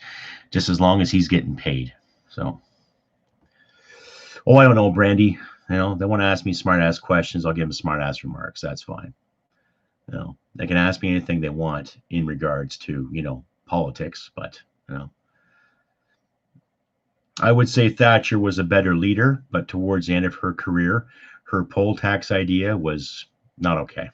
just as long as he's getting paid. So, oh, I don't know, Brandy. They want to ask me smart ass questions. I'll give them smart ass remarks. That's fine. They can ask me anything they want in regards to, politics, but, I would say Thatcher was a better leader, but towards the end of her career, her poll tax idea was not okay.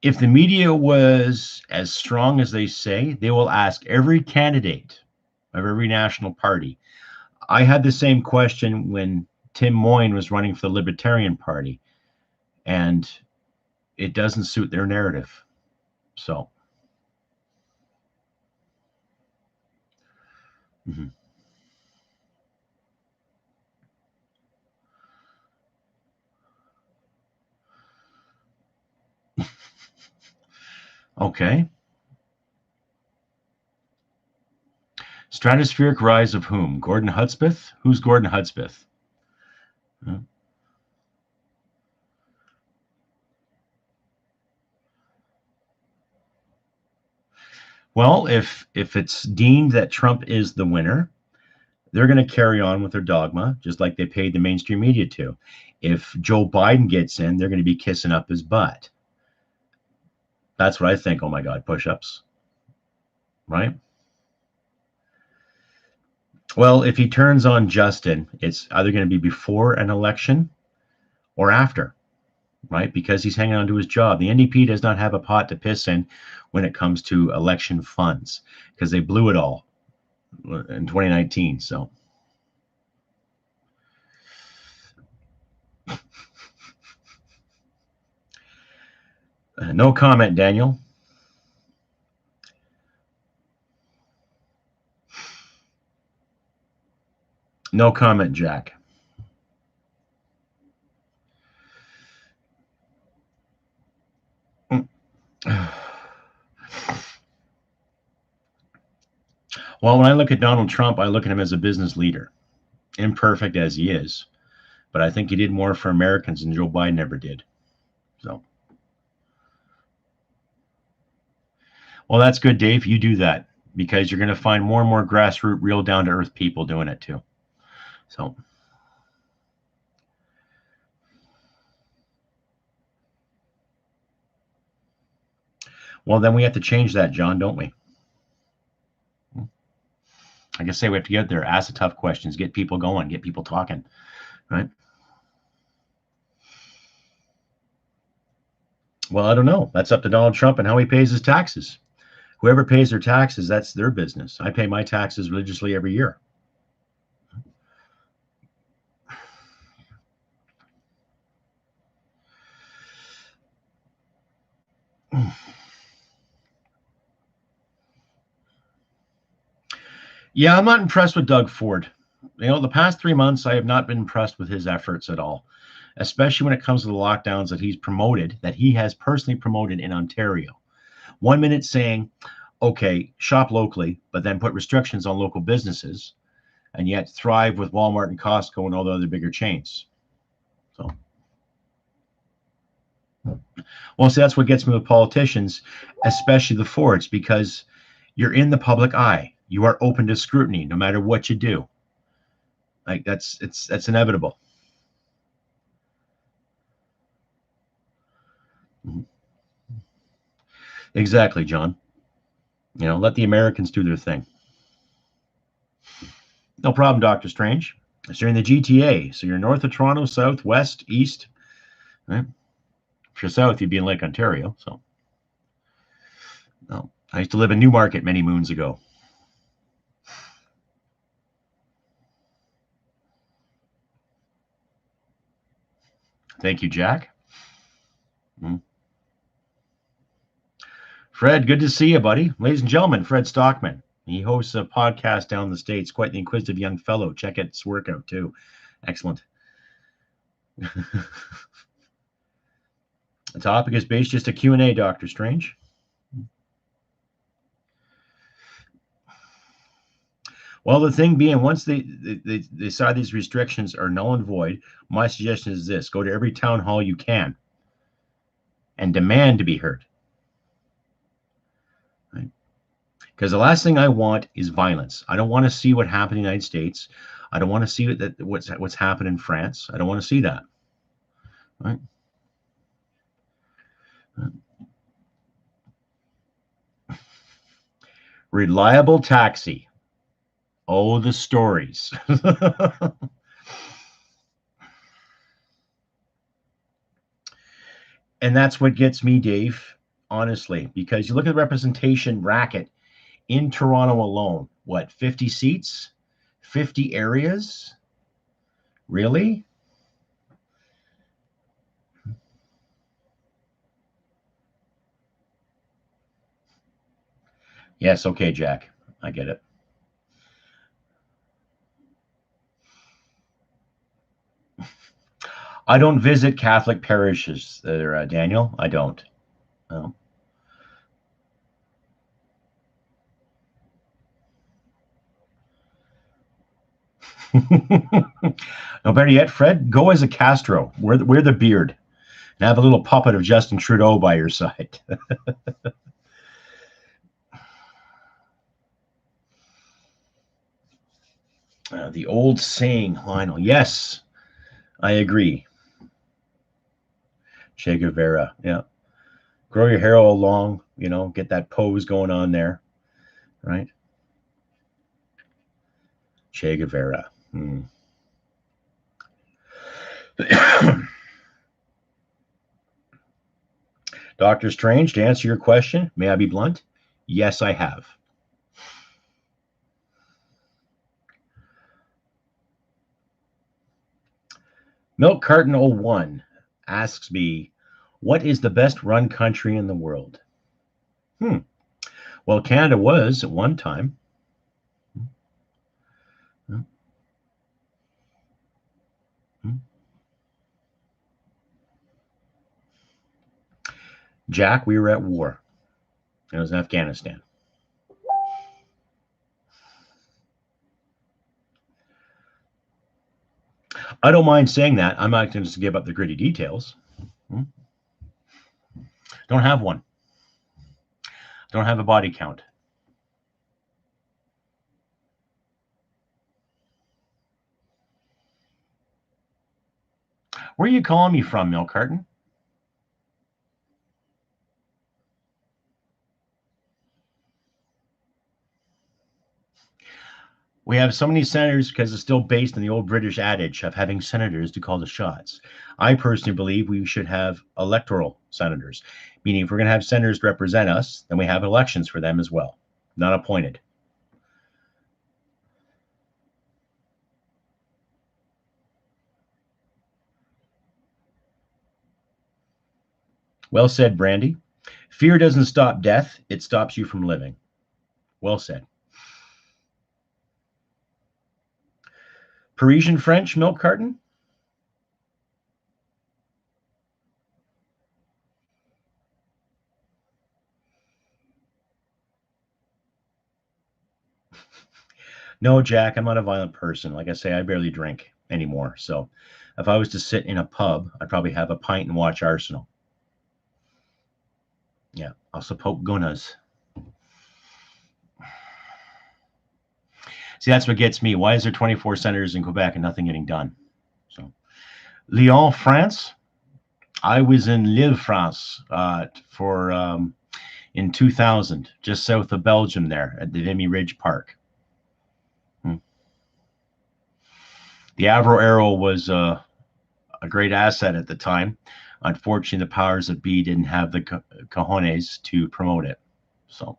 If the media was as strong as they say, they will ask every candidate of every national party. I had the same question when Tim Moyne was running for the Libertarian Party, and it doesn't suit their narrative. So, mhm. Okay. Stratospheric rise of whom? Gordon Hudspeth? Who's Gordon Hudspeth? Well, if it's deemed that Trump is the winner, they're going to carry on with their dogma, just like they paid the mainstream media to. If Joe Biden gets in, they're going to be kissing up his butt. That's what I think. Oh my God, push-ups, right? Well, if he turns on Justin, it's either going to be before an election or after, right? Because he's hanging on to his job. The NDP does not have a pot to piss in when it comes to election funds because they blew it all in 2019. So, No comment, Daniel. No comment, Jack. Well, when I look at Donald Trump, I look at him as a business leader, imperfect as he is. But I think he did more for Americans than Joe Biden ever did. So, well, that's good, Dave. You do that because you're going to find more and more grassroots, real down to earth people doing it too. So, well, then we have to change that, John, don't we? Like I say, we have to get there, ask the tough questions, get people going, get people talking, right? Well, I don't know. That's up to Donald Trump and how he pays his taxes. Whoever pays their taxes, that's their business. I pay my taxes religiously every year. Yeah, I'm not impressed with Doug Ford. The past 3 months, I have not been impressed with his efforts at all, especially when it comes to the lockdowns that he's promoted, that he has personally promoted in Ontario. 1 minute saying, okay, shop locally, but then put restrictions on local businesses, and yet thrive with Walmart and Costco and all the other bigger chains. So, well, see, that's what gets me with politicians, especially the Fords, because you're in the public eye. You are open to scrutiny no matter what you do. Like that's inevitable. Exactly, John. Let the Americans do their thing. No problem, Dr. Strange. So you're in the GTA. So you're north of Toronto, south, west, east. Right? If you're south, you'd be in Lake Ontario. So, no. I used to live in Newmarket many moons ago. Thank you, Jack. Fred, good to see you, buddy. Ladies and gentlemen, Fred Stockman. He hosts a podcast down in the States. Quite the inquisitive young fellow. Check its work out, too. Excellent. The topic is based just a Q&A, Dr. Strange. Well, the thing being, once they decide these restrictions are null and void, my suggestion is this: go to every town hall you can and demand to be heard. Right? Because the last thing I want is violence. I don't want to see what happened in the United States. I don't want to see what's happened in France. I don't want to see that. Right? Reliable taxi. Oh, the stories. And that's what gets me, Dave, honestly, because you look at the representation bracket in Toronto alone, what, 50 seats? 50 areas? Really? Yes, okay, Jack. I get it. I don't visit Catholic parishes there, Daniel. I don't. No. No, better yet, Fred, go as a Castro. Wear the beard and have a little puppet of Justin Trudeau by your side. The old saying, Lionel. Yes, I agree. Che Guevara. Yeah. Grow your hair all long, get that pose going on there. Right? Che Guevara. Doctor Strange, to answer your question, may I be blunt? Yes, I have. Milk Carton 01 asks me, What is the best run country in the world? Well, Canada was at one time. Jack, we were at war. It was Afghanistan. I don't mind saying that. I'm not going to give up the gritty details. Don't have one. Don't have a body count. Where are you calling me from, Milk Carton? We have so many senators because it's still based on the old British adage of having senators to call the shots. I personally believe we should have electoral senators, meaning if we're going to have senators represent us, then we have elections for them as well, not appointed. Well said, Brandy. Fear doesn't stop death, it stops you from living. Well said. Parisian French, Milk Carton? No, Jack, I'm not a violent person. Like I say, I barely drink anymore. So if I was to sit in a pub, I'd probably have a pint and watch Arsenal. Yeah, I'll support Gunners. See, that's what gets me. Why is there 24 senators in Quebec and nothing getting done? So, Lyon, France. I was in Lille, France, in 2000, just south of Belgium, there at the Vimy Ridge Park. The Avro Arrow was a great asset at the time. Unfortunately, the powers that be didn't have the cojones to promote it. So.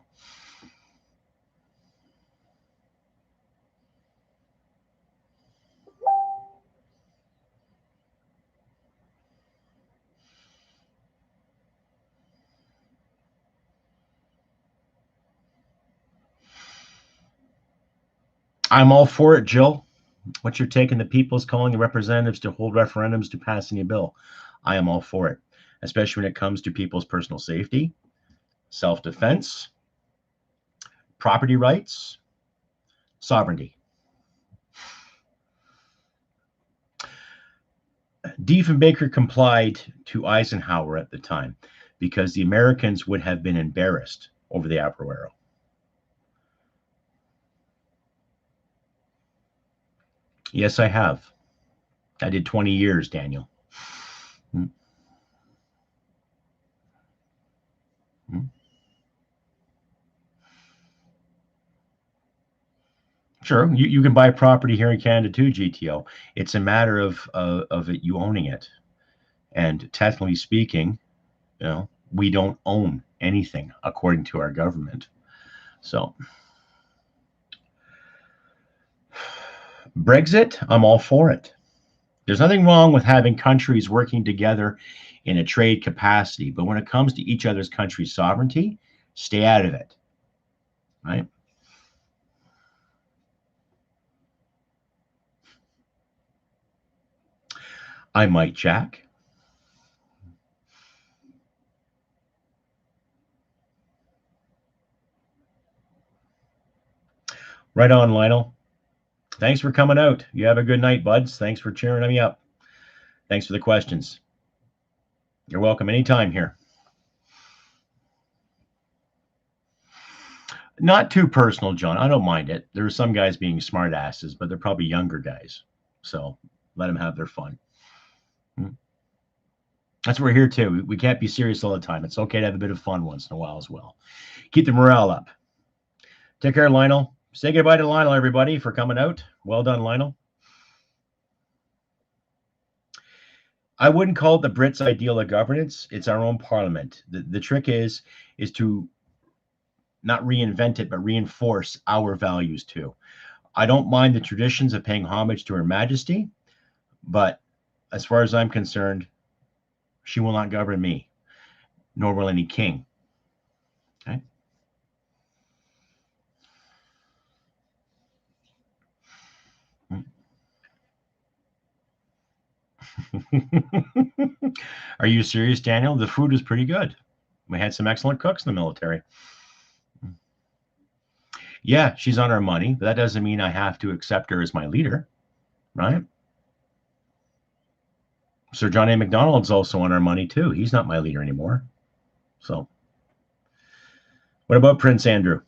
I'm all for it, Jill. What's your take on the people's calling the representatives to hold referendums to pass any bill? I am all for it, especially when it comes to people's personal safety, self-defense, property rights, sovereignty. Diefenbaker complied to Eisenhower at the time because the Americans would have been embarrassed over the Avro Arrow. Yes, I have. I did 20 years, Daniel. Sure, you can buy property here in Canada too, GTO. It's a matter of it, you owning it. And technically speaking, we don't own anything according to our government. So Brexit, I'm all for it. There's nothing wrong with having countries working together in a trade capacity, but when it comes to each other's country's sovereignty, stay out of it, right? I might, Jack. Right on, Lionel. Thanks for coming out. You have a good night, buds. Thanks for cheering me up. Thanks for the questions. You're welcome anytime here. Not too personal, John. I don't mind it. There are some guys being smart asses, but they're probably younger guys. So let them have their fun. That's what we're here too. We can't be serious all the time. It's okay to have a bit of fun once in a while as well. Keep the morale up. Take care, Lionel. Say goodbye to Lionel, everybody, for coming out. Well done, Lionel. I wouldn't call it the Brits' ideal of governance. It's our own parliament. The trick is to not reinvent it, but reinforce our values too. I don't mind the traditions of paying homage to Her Majesty, but as far as I'm concerned, she will not govern me. nor will any king. Okay. Are you serious, Daniel? The food is pretty good. We had some excellent cooks in the military. Yeah, she's on our money, but that doesn't mean I have to accept her as my leader, right? Sir John A. Macdonald's also on our money too. He's not my leader anymore. So, what about Prince Andrew?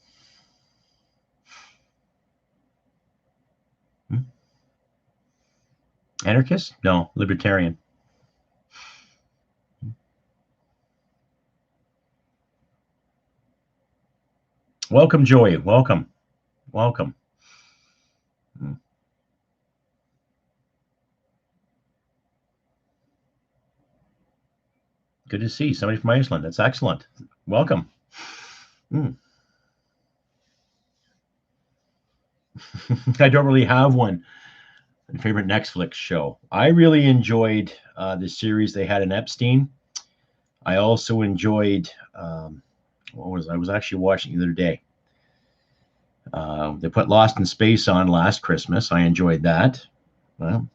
Anarchist? No, libertarian. Welcome, Joey. Welcome. Welcome. Good to see somebody from Iceland. That's excellent. Welcome. I don't really have one. Favorite Netflix show. I really enjoyed the series they had in Epstein. I also enjoyed I was actually watching the other day. They put Lost in Space on last Christmas. I enjoyed that. Well,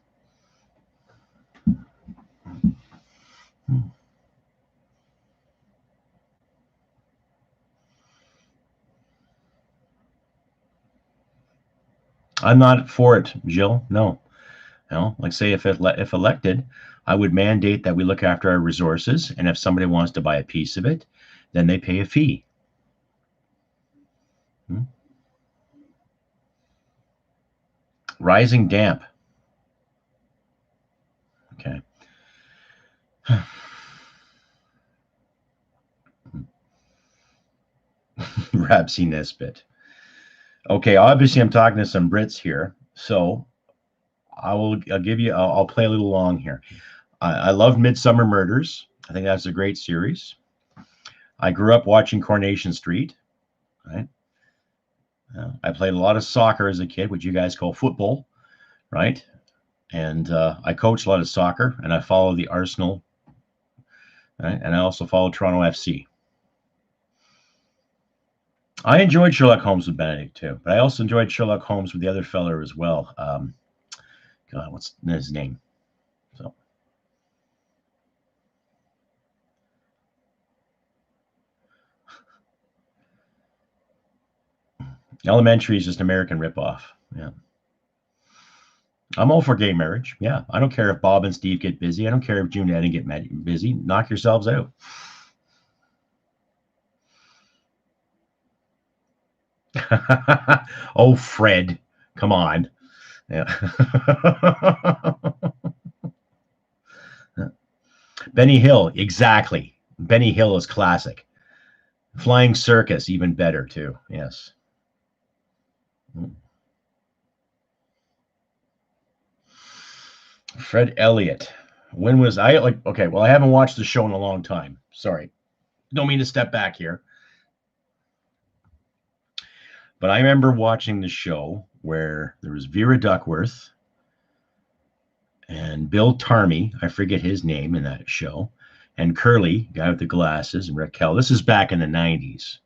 I'm not for it, Jill. No. Like say if elected, I would mandate that we look after our resources, and if somebody wants to buy a piece of it, then they pay a fee. Rising damp. Okay. Rabsy Nesbit. Okay, obviously I'm talking to some Brits here, so I'll play a little long here. I love Midsummer Murders. I think that's a great series. I grew up watching Coronation Street. Right. I played a lot of soccer as a kid, which you guys call football, right? And I coached a lot of soccer, and I follow the Arsenal, right? And I also follow Toronto FC. I enjoyed Sherlock Holmes with Benedict too, but I also enjoyed Sherlock Holmes with the other fella as well. God, what's his name? So, Elementary is just an American ripoff. Yeah. I'm all for gay marriage. Yeah. I don't care if Bob and Steve get busy. I don't care if June and Eddie get busy. Knock yourselves out. Oh, Fred. Come on. Yeah. Benny Hill. Exactly. Benny Hill is classic. Flying Circus, even better, too. Yes. Fred Elliott. When was I like? Okay, well, I haven't watched the show in a long time. Sorry. Don't mean to step back here. But I remember watching the show where there was Vera Duckworth and Bill Tarmy. I forget his name in that show. And Curly, guy with the glasses, and Raquel. This is back in the 90s,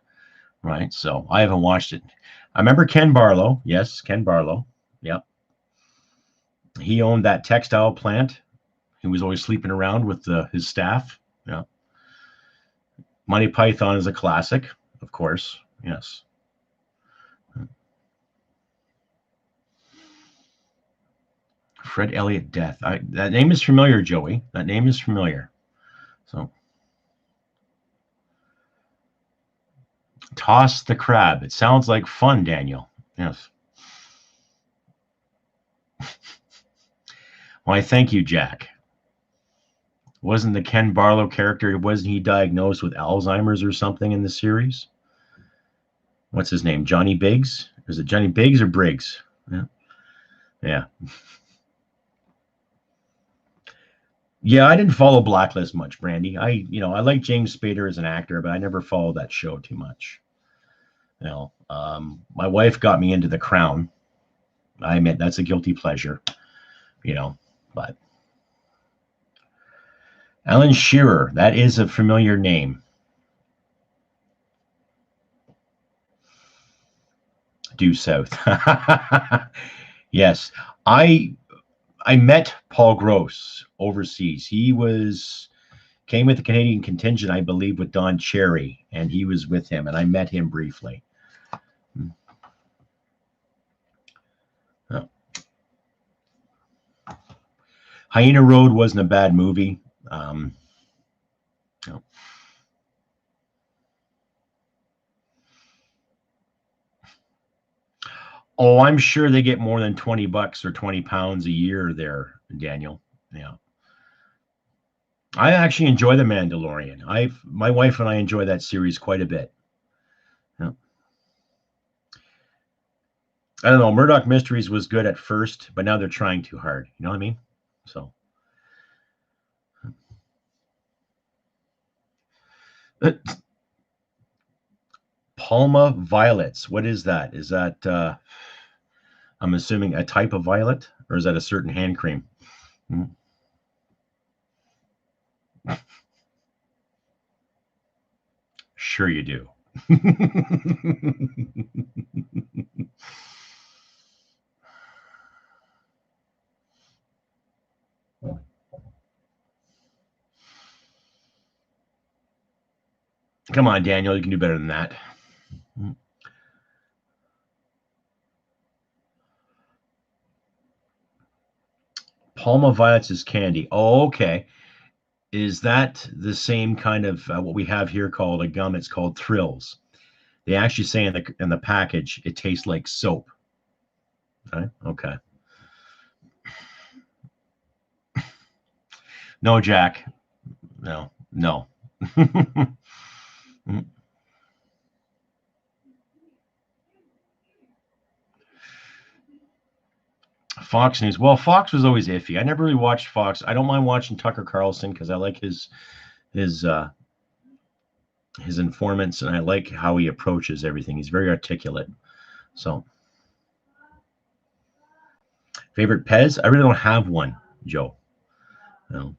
right? So I haven't watched it. I remember Ken Barlow. Yes, Ken Barlow. Yep. He owned that textile plant. He was always sleeping around with his staff. Yeah. Monty Python is a classic, of course. Yes. Fred Elliott death. That name is familiar, Joey. That name is familiar. So, toss the crab. It sounds like fun, Daniel. Yes. Why, thank you, Jack. Wasn't the Ken Barlow character, wasn't he diagnosed with Alzheimer's or something in the series? What's his name? Johnny Biggs? Is it Johnny Biggs or Briggs? Yeah. Yeah. Yeah, I didn't follow Blacklist much, Brandy. I like James Spader as an actor, but I never followed that show too much. My wife got me into The Crown. I admit that's a guilty pleasure, but Alan Shearer, that is a familiar name. due south. Yes, I I met Paul Gross overseas. He came with the Canadian contingent, I believe, with Don Cherry, and he was with him, and I met him briefly. Oh. Hyena Road wasn't a bad movie. No. Oh, I'm sure they get more than $20 or 20 pounds a year there, Daniel. Yeah. I actually enjoy The Mandalorian. My wife and I enjoy that series quite a bit. Yeah. I don't know. Murdoch Mysteries was good at first, but now they're trying too hard. You know what I mean? So, Palma violets. What is that? Is that I'm assuming a type of violet, or is that a certain hand cream? Hmm. Sure, you do. Come on, Daniel. You can do better than that. Palma violets is candy. Oh, okay. Is that the same kind of what we have here called a gum? It's called Thrills. They actually say in the package it tastes like soap. Okay. Okay. No, Jack. No. No. Fox News. Well, Fox was always iffy. I never really watched Fox. I don't mind watching Tucker Carlson because I like his his informants, and I like how he approaches everything. He's very articulate. So, favorite Pez? I really don't have one, Joe. No.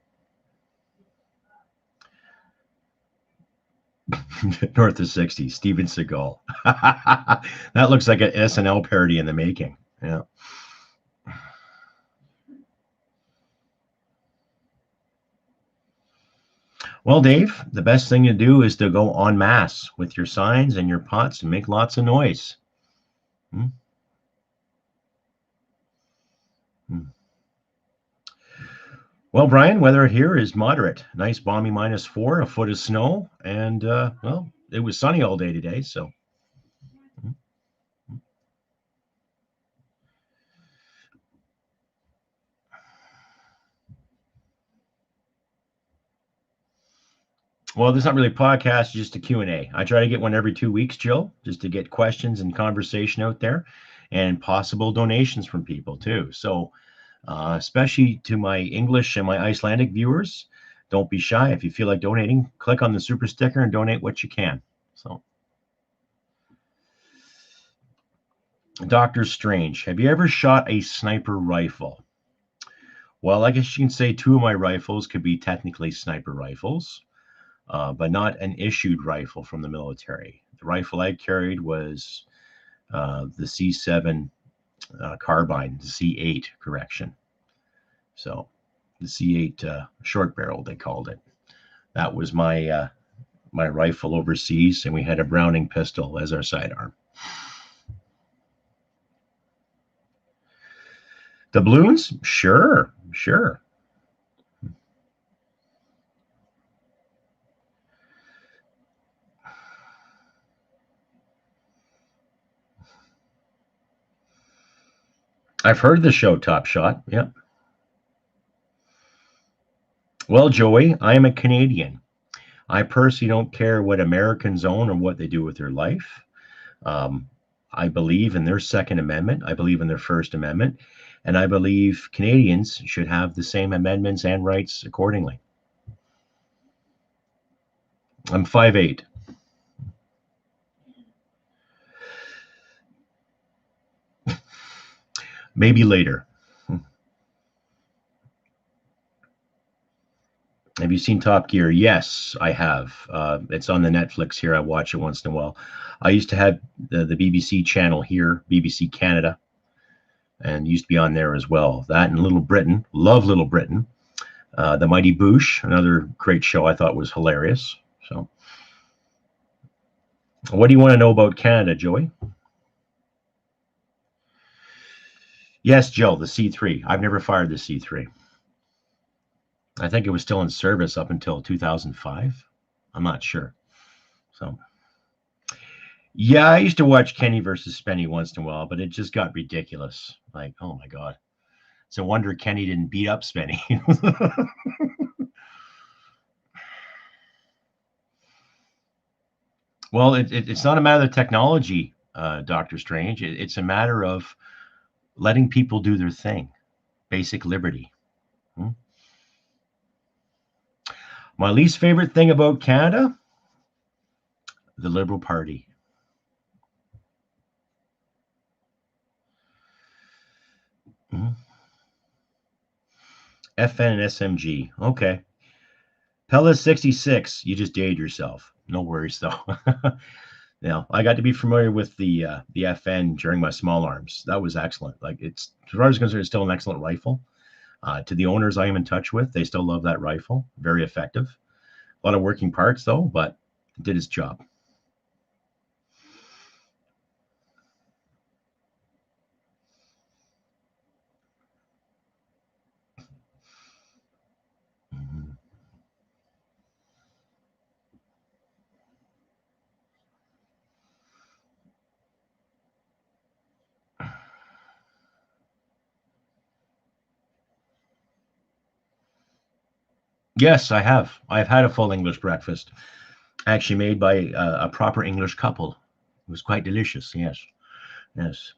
North of 60, Steven Seagal. That looks like an SNL parody in the making. Yeah. Well, Dave, the best thing to do is to go en masse with your signs and your pots and make lots of noise. Hmm? Hmm. Well, Brian, weather here is moderate. Nice balmy -4, a foot of snow, and well, it was sunny all day today. So, hmm. Well, there's not really a podcast, just a Q&A. I try to get one every 2 weeks, Jill, just to get questions and conversation out there, and possible donations from people too. So, especially to my English and my Icelandic viewers, don't be shy. If you feel like donating, click on the super sticker and donate what you can. So, Doctor Strange, have you ever shot a sniper rifle? Well, I guess you can say two of my rifles could be technically sniper rifles, but not an issued rifle from the military. The rifle I carried was the C7 carbine, the C8 correction. So the C8 short barrel, they called it. That was my rifle overseas, and we had a Browning pistol as our sidearm. Doubloons? Sure, sure. I've heard the show Top Shot. Yeah. Well, Joey, I am a Canadian. I personally don't care what Americans own or what they do with their life. Um, I believe in their Second Amendment. I believe in their First Amendment. And I believe Canadians should have the same amendments and rights accordingly. I'm 5'8". Maybe later. Have you seen Top Gear? Yes, I have. It's on the Netflix here. I watch it once in a while. I used to have the BBC channel here, BBC Canada, and used to be on there as well. That and Little Britain. Love Little Britain. The Mighty Boosh, another great show I thought was hilarious. So, what do you want to know about Canada, Joey? Yes, Joe, the C3. I've never fired the C3. I think it was still in service up until 2005. I'm not sure. So, yeah, I used to watch Kenny versus Spenny once in a while, but it just got ridiculous. Like, oh my God. It's a wonder Kenny didn't beat up Spenny. Well, it's not a matter of technology, Doctor Strange. It's a matter of letting people do their thing, basic liberty. Hmm? My least favorite thing about Canada, the Liberal Party. Hmm? FN and SMG. Okay. Pella 66, you just dated yourself. No worries, though. Now, I got to be familiar with the FN during my small arms. That was excellent. Like, it's, as far as concerned, it's still an excellent rifle. To the owners I am in touch with, they still love that rifle. Very effective. A lot of working parts, though, but it did its job. Mhm. Yes, I have. I've had a full English breakfast, actually made by a proper English couple. It was quite delicious. Yes, yes.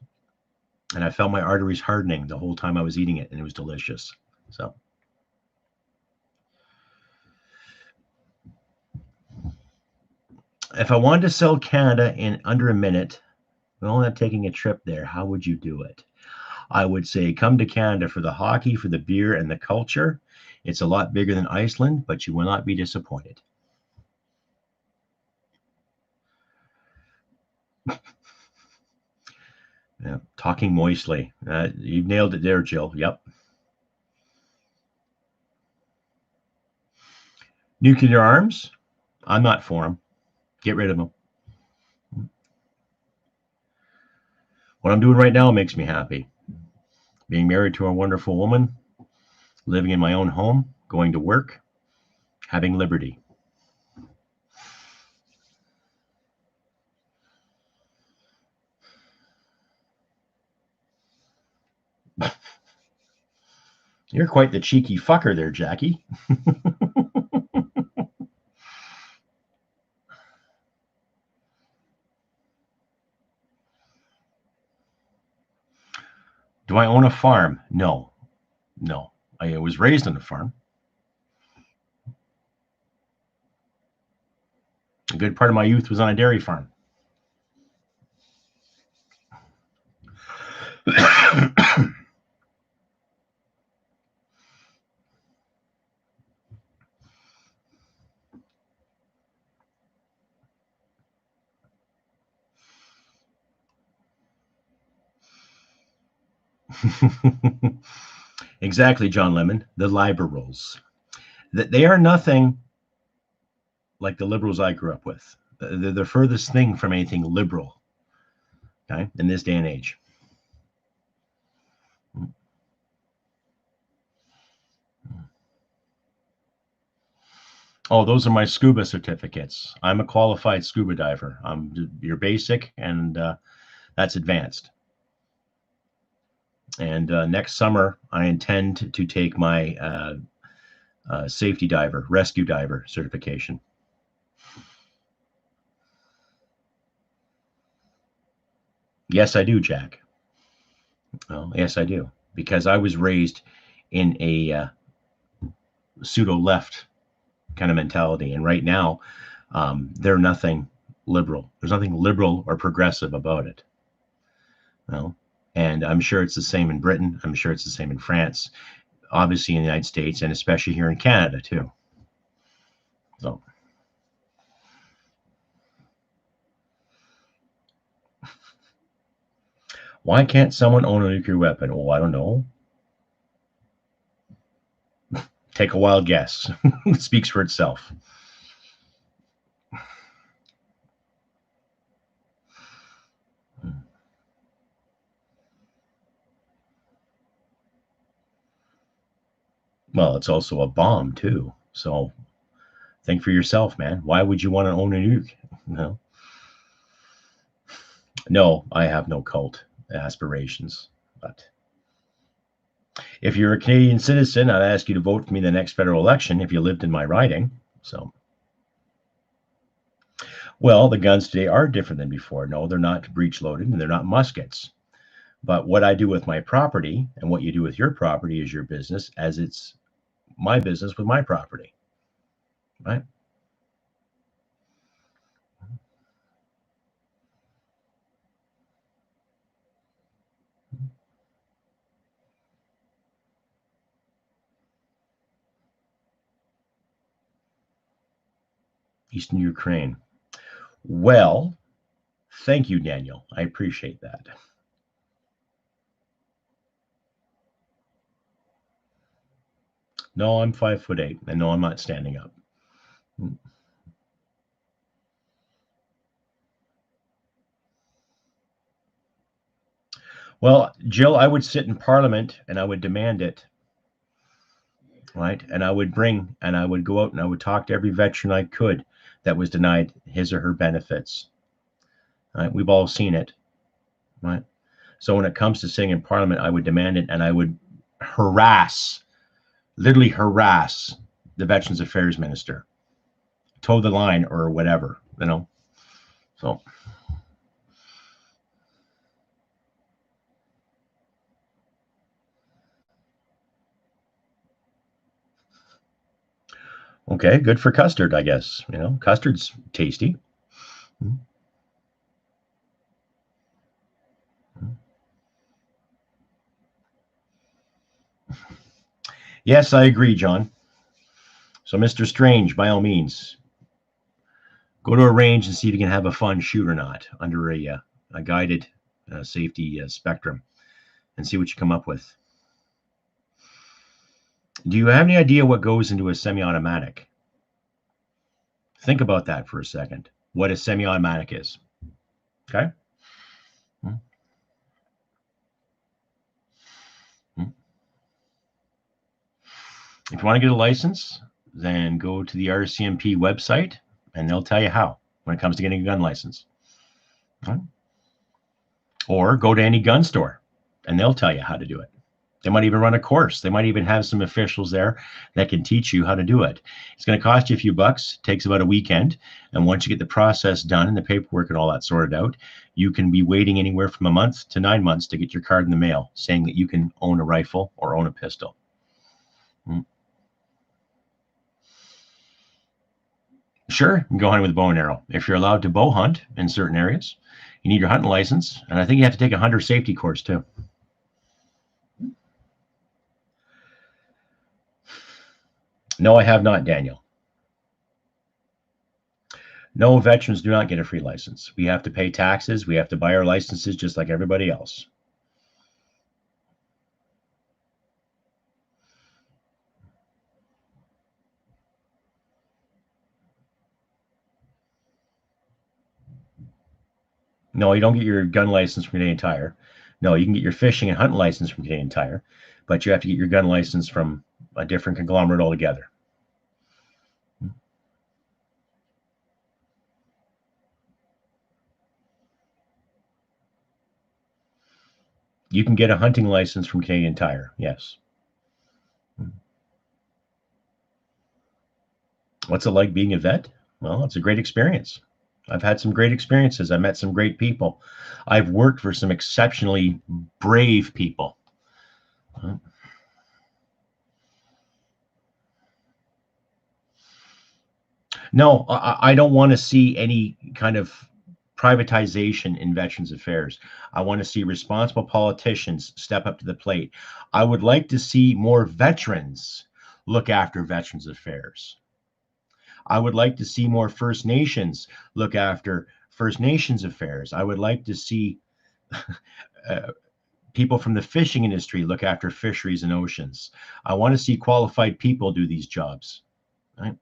And I felt my arteries hardening the whole time I was eating it, and it was delicious. So, if I wanted to sell Canada in under a minute, well, not taking a trip there, how would you do it? I would say come to Canada for the hockey, for the beer, and the culture. It's a lot bigger than Iceland, but you will not be disappointed. Yeah, talking moistly. You've nailed it there, Jill. Yep. Nuclear arms? I'm not for them. Get rid of them. What I'm doing right now makes me happy. Being married to a wonderful woman, living in my own home, going to work, having liberty. You're quite the cheeky fucker there, Jackie. Do I own a farm? No, no. I was raised on a farm. A good part of my youth was on a dairy farm. Exactly, John Lemon. The liberals. They are nothing like the liberals I grew up with. They're the furthest thing from anything liberal, okay, in this day and age. Oh, those are my scuba certificates. I'm a qualified scuba diver. You're basic, and that's advanced. And next summer, I intend to take my safety diver, rescue diver certification. Yes, I do, Jack. Oh, yes, I do. Because I was raised in a pseudo left kind of mentality. And right now, they're nothing liberal. There's nothing liberal or progressive about it. No. And I'm sure it's the same in Britain. I'm sure it's the same in France, obviously in the United States, and especially here in Canada, too. So why can't someone own a nuclear weapon? Well, I don't know. Take a wild guess. It speaks for itself. Well, it's also a bomb too. So think for yourself, man. Why would you want to own a nuke? No. No, I have no cult aspirations. But if you're a Canadian citizen, I'd ask you to vote for me in the next federal election if you lived in my riding. So, well, the guns today are different than before. No, they're not breech loaded and they're not muskets. But what I do with my property and what you do with your property is your business, as it's my business with my property. Right? Eastern Ukraine. Well, thank you, Daniel. I appreciate that. No, I'm 5'8", and no, I'm not standing up. Well, Jill, I would sit in Parliament and I would demand it, right? And I would go out and I would talk to every veteran I could that was denied his or her benefits. Right? We've all seen it, right? So when it comes to sitting in Parliament, I would demand it, and I would literally harass the Veterans Affairs Minister, toe the line or whatever, So. Okay, good for custard, I guess. Custard's tasty. Yes, I agree, John. So, Mr. Strange, by all means, go to a range and see if you can have a fun shoot or not under a guided safety spectrum and see what you come up with. Do you have any idea what goes into a semi-automatic? Think about that for a second. What a semi-automatic is. Okay? If you want to get a license, then go to the RCMP website and they'll tell you how when it comes to getting a gun license. Okay? Or go to any gun store and they'll tell you how to do it. They might even run a course. They might even have some officials there that can teach you how to do it. It's going to cost you a few bucks. It takes about a weekend. And once you get the process done and the paperwork and all that sorted out, you can be waiting anywhere from a month to 9 months to get your card in the mail saying that you can own a rifle or own a pistol. Sure, you can go hunting with a bow and arrow. If you're allowed to bow hunt in certain areas, you need your hunting license. And I think you have to take a hunter safety course too. No, I have not, Daniel. No, veterans do not get a free license. We have to pay taxes. We have to buy our licenses just like everybody else. No, you don't get your gun license from Canadian Tire. No, you can get your fishing and hunting license from Canadian Tire, but you have to get your gun license from a different conglomerate altogether. You can get a hunting license from Canadian Tire, yes. What's it like being a vet? Well, it's a great experience. I've had some great experiences. I met some great people. I've worked for some exceptionally brave people. No, I don't want to see any kind of privatization in Veterans Affairs. I want to see responsible politicians step up to the plate. I would like to see more veterans look after Veterans Affairs. I would like to see more First Nations look after First Nations affairs. I would like to see people from the fishing industry look after fisheries and oceans. I want to see qualified people do these jobs. Right?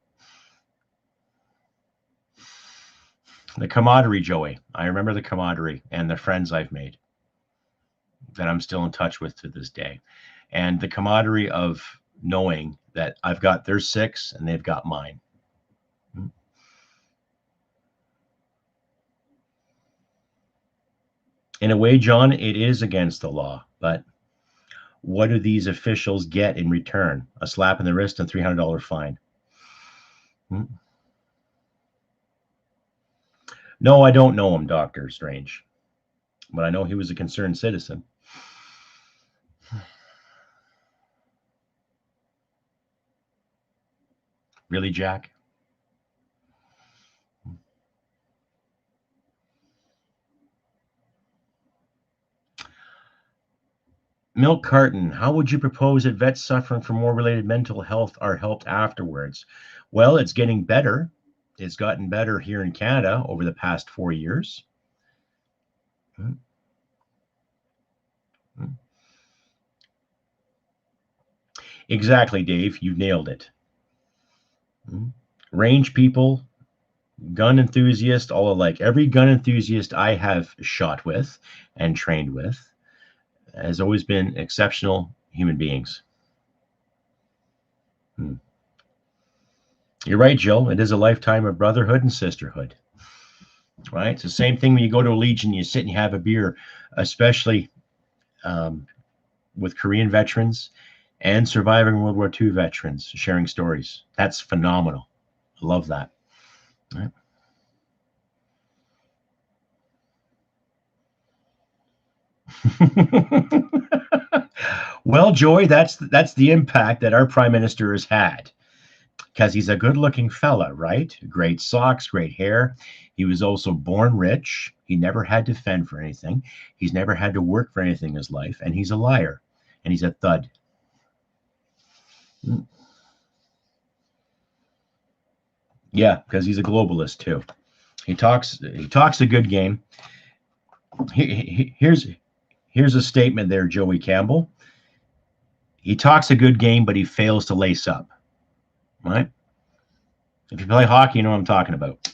The camaraderie, Joey. I remember the camaraderie and the friends I've made that I'm still in touch with to this day. And the camaraderie of knowing that I've got their 6 and they've got mine. In a way, John, it is against the law, but what do these officials get in return? A slap in the wrist and $300 fine. No, I don't know him, Dr. Strange, but I know he was a concerned citizen. Really, Jack? Milk Carton, how would you propose that vets suffering from war related mental health are helped afterwards? Well, it's getting better. It's gotten better here in Canada over the past 4 years. Exactly, Dave. You nailed it. Range people, gun enthusiasts, all alike. Every gun enthusiast I have shot with and trained with has always been exceptional human beings. You're right, Jill. It is a lifetime of brotherhood and sisterhood. Right? It's the same thing when you go to a Legion, you sit and you have a beer, especially with Korean veterans and surviving World War II veterans sharing stories. That's phenomenal. I love that. Right? Well, Joy, that's the impact that our prime minister has had, because he's a good-looking fella, right? Great socks, great hair. He was also born rich. He never had to fend for anything. He's never had to work for anything in his life, and he's a liar, and he's a thud. Yeah, because he's a globalist too. He talks a good game. Here's a statement there, Joey Campbell. He talks a good game, but he fails to lace up. Right? If you play hockey, you know what I'm talking about.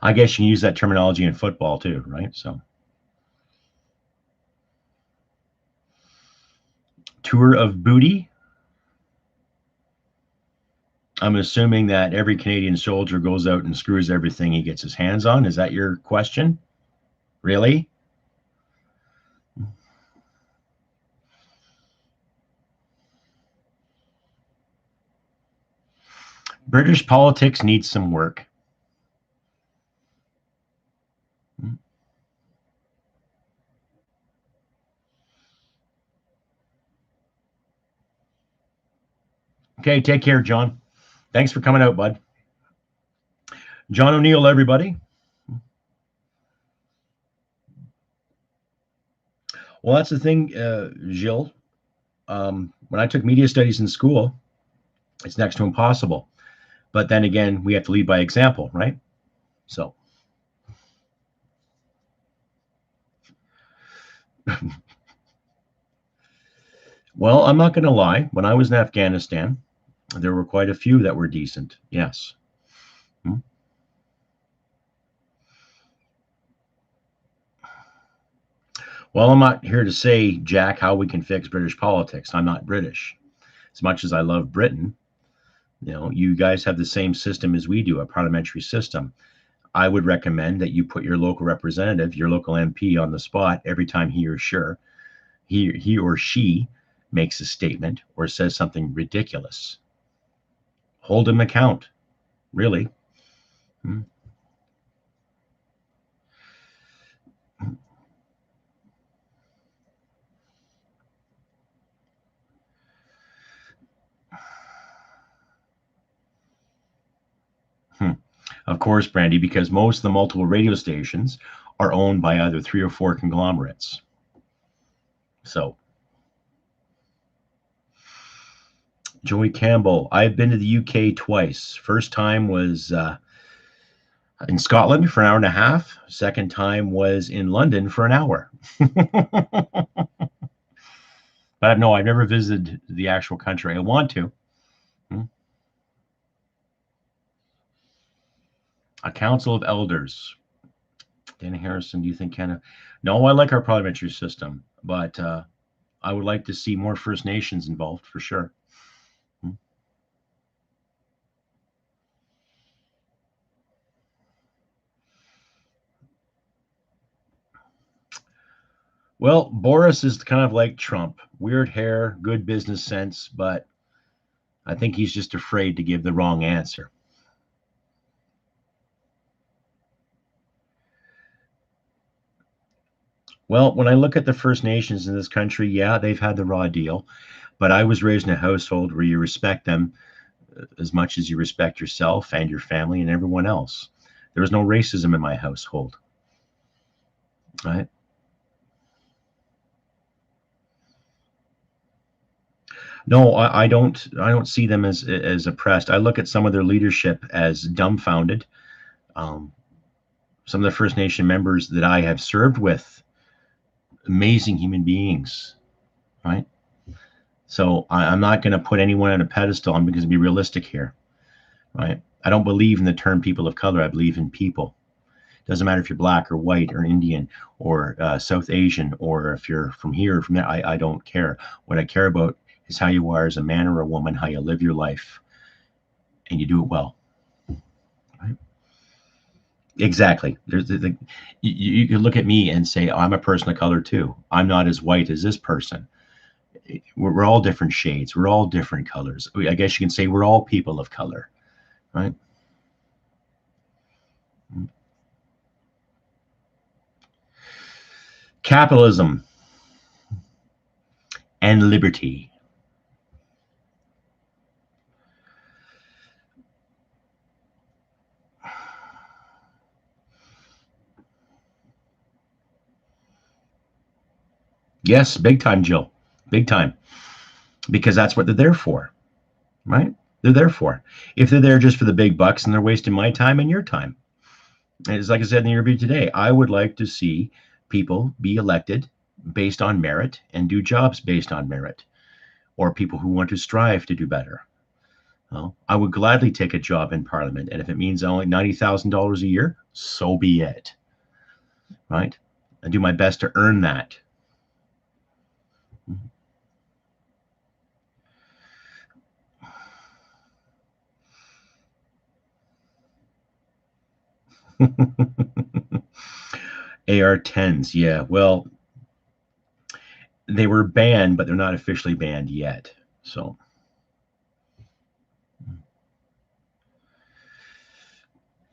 I guess you can use that terminology in football too, right? So, tour of booty. I'm assuming that every Canadian soldier goes out and screws everything he gets his hands on. Is that your question? Really? British politics needs some work. Okay, take care, John. Thanks for coming out, bud. John O'Neill, everybody. Well, that's the thing, Gilles. When I took media studies in school, it's next to impossible. But then again, we have to lead by example, right? So. Well, I'm not going to lie. When I was in Afghanistan, there were quite a few that were decent. Yes. Well, I'm not here to say, Jack, how we can fix British politics. I'm not British. As much as I love Britain, you guys have the same system as we do, a parliamentary system. I would recommend that you put your local representative, your local MP on the spot every time he or she makes a statement or says something ridiculous. Hold him account, really. Of course, Brandy, because most of the multiple radio stations are owned by either 3 or 4 conglomerates. So, Joey Campbell. I've been to the UK twice. First time was in Scotland for an hour and a half. Second time was in London for an hour. But no, I've never visited the actual country. I want to. A council of elders. Danny Harrison, do you think Canada? No, I like our parliamentary system, but I would like to see more First Nations involved for sure. Well, Boris is kind of like Trump. Weird hair, good business sense, but I think he's just afraid to give the wrong answer. Well, when I look at the First Nations in this country, yeah, they've had the raw deal, but I was raised in a household where you respect them as much as you respect yourself and your family and everyone else. There was no racism in my household, right? No, I don't. I don't see them as oppressed. I look at some of their leadership as dumbfounded. Um, some of the First Nation members that I have served with, amazing human beings, right? So I'm not going to put anyone on a pedestal. I'm going to be realistic here, right? I don't believe in the term people of color. I believe in people. It doesn't matter if you're black or white or Indian or South Asian or if you're from here or from there. I don't care. What I care about is how you are as a man or a woman, how you live your life, and you do it well. Right? Exactly. You can look at me and say, oh, I'm a person of color too. I'm not as white as this person. We're all different shades. We're all different colors. I guess you can say we're all people of color, right? Capitalism and liberty. Yes, big time, Jill. Big time. Because that's what they're there for, right? They're there for. If they're there just for the big bucks, and they're wasting my time and your time. And it's like I said in the interview today, I would like to see people be elected based on merit and do jobs based on merit, or people who want to strive to do better. Well, I would gladly take a job in Parliament, and if it means only $90,000 a year, so be it. Right? I do my best to earn that. AR-10s, yeah. Well, they were banned, but they're not officially banned yet. So,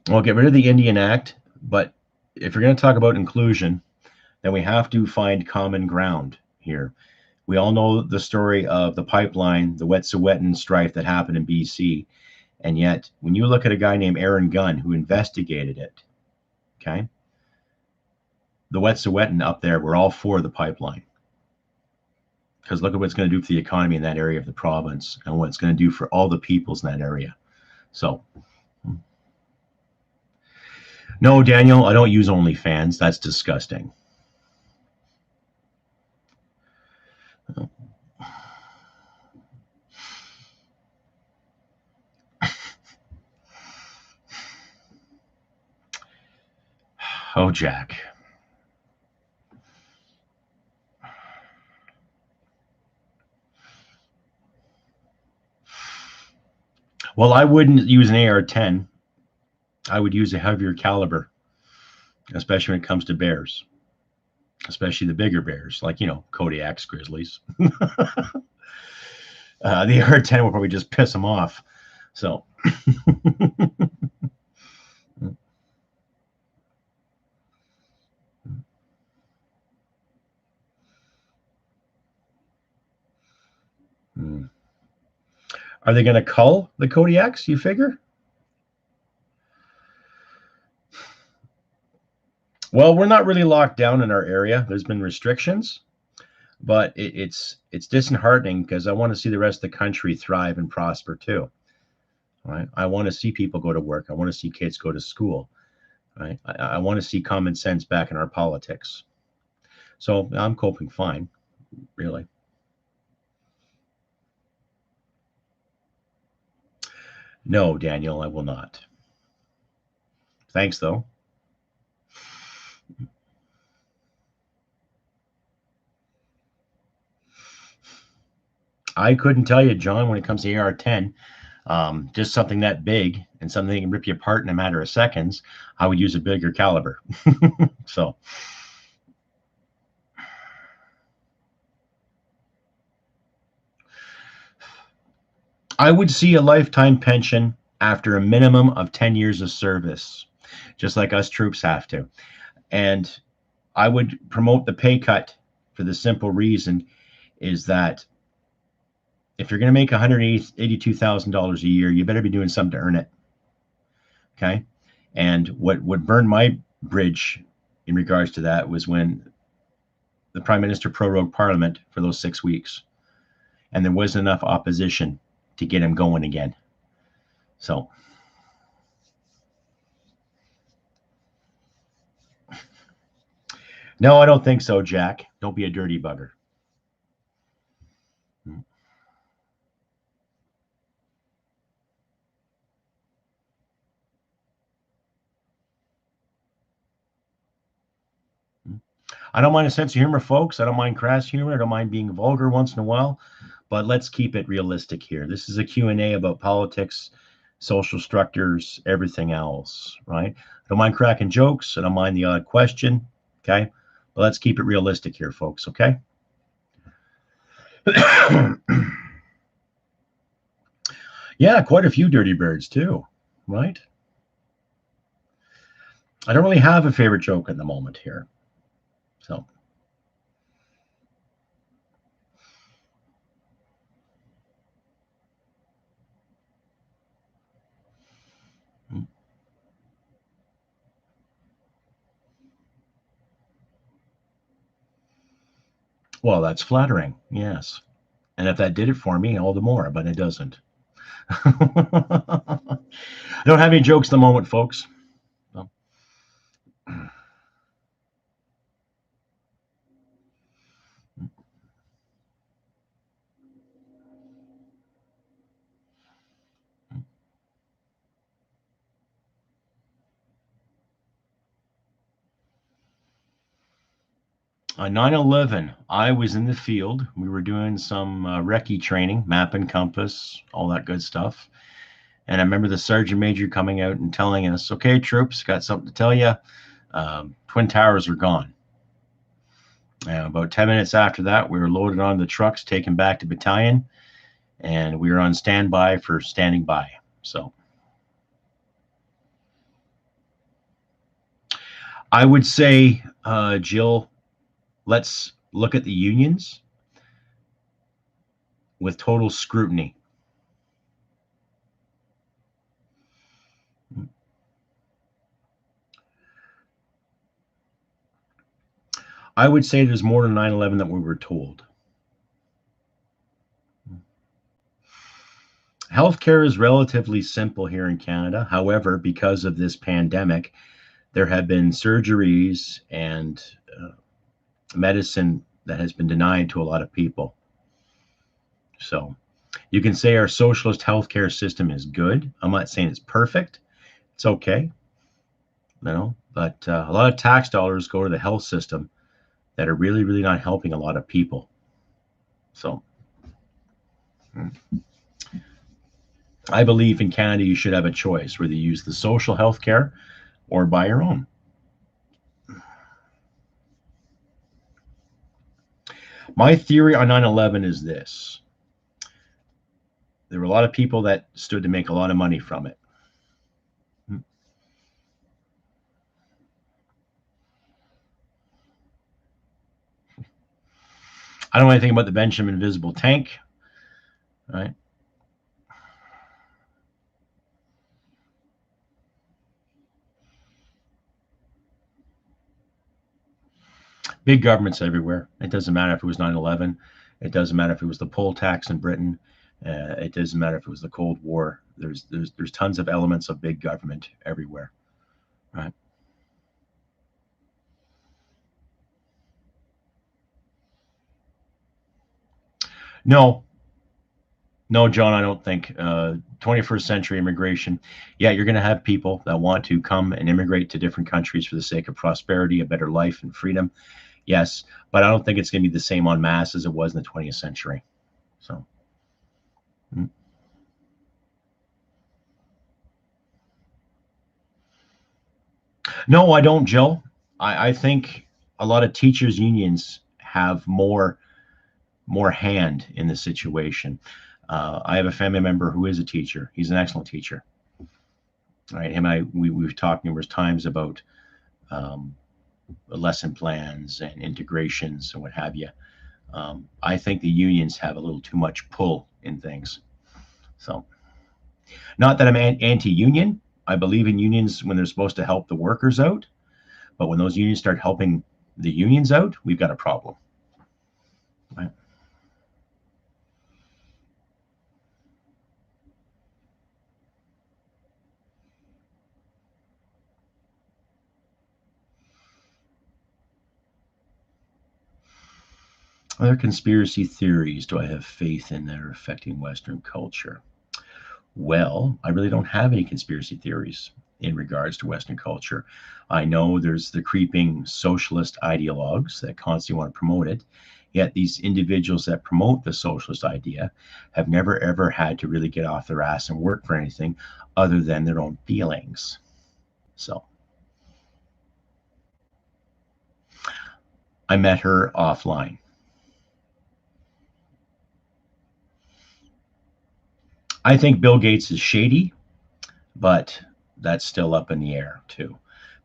we'll get rid of the Indian Act, but if you're going to talk about inclusion, then we have to find common ground here. We all know the story of the pipeline, the Wet'suwet'en strife that happened in BC. And yet, when you look at a guy named Aaron Gunn who investigated it, okay, the Wet'suwet'en up there were all for the pipeline. Because look at what it's going to do for the economy in that area of the province and what it's going to do for all the peoples in that area. So, no, Daniel, I don't use OnlyFans. That's disgusting. Oh, Jack. Well, I wouldn't use an AR-10. I would use a heavier caliber, especially when it comes to bears, especially the bigger bears, like, Kodiak's grizzlies. The AR-10 will probably just piss them off. So, are they going to cull the Kodiaks, you figure? Well, we're not really locked down in our area. There's been restrictions, But it's disheartening because I want to see the rest of the country thrive and prosper too. Right? I want to see people go to work. I want to see kids go to school. Right? I want to see common sense back in our politics. So I'm coping fine, really. No, Daniel, I will not. Thanks, though. I couldn't tell you, John, when it comes to AR-10, just something that big and something that can rip you apart in a matter of seconds, I would use a bigger caliber. So I would see a lifetime pension after a minimum of 10 years of service, just like us troops have to. And I would promote the pay cut for the simple reason is that if you're going to make $182,000 a year, you better be doing something to earn it. Okay. And what burned my bridge in regards to that was when the Prime Minister prorogued Parliament for those 6 weeks, and there wasn't enough opposition to get him going again. So, no, I don't think so, Jack. Don't be a dirty bugger. I don't mind a sense of humor, folks. I don't mind crass humor. I don't mind being vulgar once in a while, but let's keep it realistic here. This is a Q&A about politics, social structures, everything else, right? I don't mind cracking jokes. I don't mind the odd question, okay? But let's keep it realistic here, folks, okay? Yeah, quite a few dirty birds too, right? I don't really have a favorite joke at the moment here. So, well, that's flattering, yes. And if that did it for me, all the more, but it doesn't. I don't have any jokes at the moment, folks. So. On 9/11, I was in the field. We were doing some recce training, map and compass, all that good stuff. And I remember the sergeant major coming out and telling us, "Okay, troops, got something to tell you. Twin Towers are gone." About 10 minutes after that, we were loaded on the trucks, taken back to battalion, and we were on standby for standing by. So I would say, Jill, let's look at the unions with total scrutiny. I would say there's more to 9/11 than we were told. Healthcare is relatively simple here in Canada. However, because of this pandemic, there have been surgeries and medicine that has been denied to a lot of people. So you can say our socialist healthcare system is good. I'm not saying it's perfect. It's okay, but a lot of tax dollars go to the health system that are really, really not helping a lot of people. So I believe in Canada you should have a choice whether you use the social health care or buy your own. My theory on 9/11 is this. There were a lot of people that stood to make a lot of money from it. I don't know anything about the Benjamin Invisible Tank, right? Big governments everywhere. It doesn't matter if it was 9/11. It doesn't matter if it was the poll tax in Britain. It doesn't matter if it was the Cold War. There's tons of elements of big government everywhere, right? No, no, John, I don't think 21st century immigration. Yeah, you're going to have people that want to come and immigrate to different countries for the sake of prosperity, a better life, and freedom. Yes, but I don't think it's going to be the same en masse as it was in the 20th century. So, mm. No, I don't, Jill. I think a lot of teachers' unions have more hand in the situation. I have a family member who is a teacher. He's an excellent teacher. Right? Him, we've talked numerous times about um, lesson plans and integrations and what have you. I think the unions have a little too much pull in things. So, not that I'm anti-union. I believe in unions when they're supposed to help the workers out, but when those unions start helping the unions out, we've got a problem. Right? Other conspiracy theories do I have faith in that are affecting Western culture? Well, I really don't have any conspiracy theories in regards to Western culture. I know there's the creeping socialist ideologues that constantly want to promote it. Yet these individuals that promote the socialist idea have never ever had to really get off their ass and work for anything other than their own feelings. So I met her offline. I think Bill Gates is shady, but that's still up in the air too.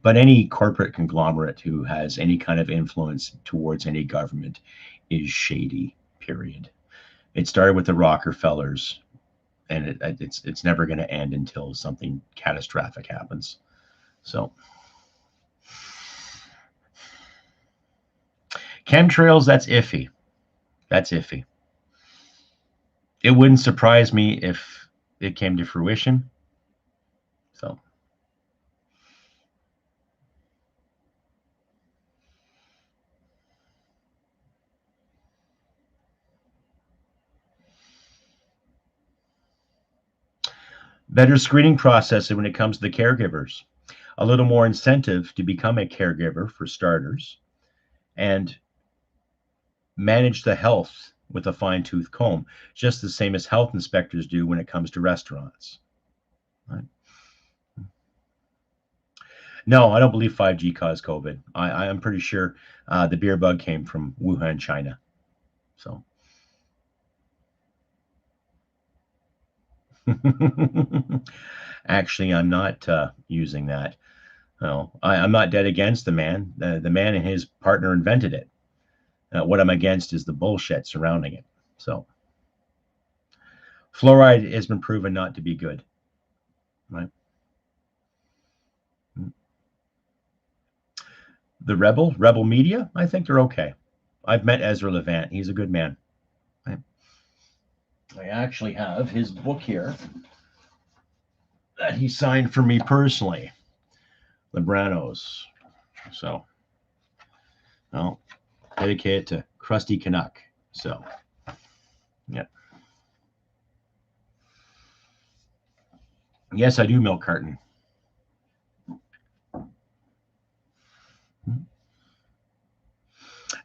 But any corporate conglomerate who has any kind of influence towards any government is shady. Period. It started with the Rockefellers, and it's never going to end until something catastrophic happens. So chemtrails, that's iffy. That's iffy. It wouldn't surprise me if it came to fruition. So better screening process when it comes to the caregivers. A little more incentive to become a caregiver for starters, and manage the health with a fine tooth comb, just the same as health inspectors do when it comes to restaurants. Right? No, I don't believe 5G caused COVID. I am pretty sure the beer bug came from Wuhan, China. So, actually, I'm not using that. No, I'm not dead against the man. The man and his partner invented it. What I'm against is the bullshit surrounding it. So, fluoride has been proven not to be good. Right? The Rebel Media, I think they're okay. I've met Ezra Levant. He's a good man. I actually have his book here that he signed for me personally, Libranos. So, well, dedicated to Crusty CANUCK. So, yeah. Yes, I do milk carton.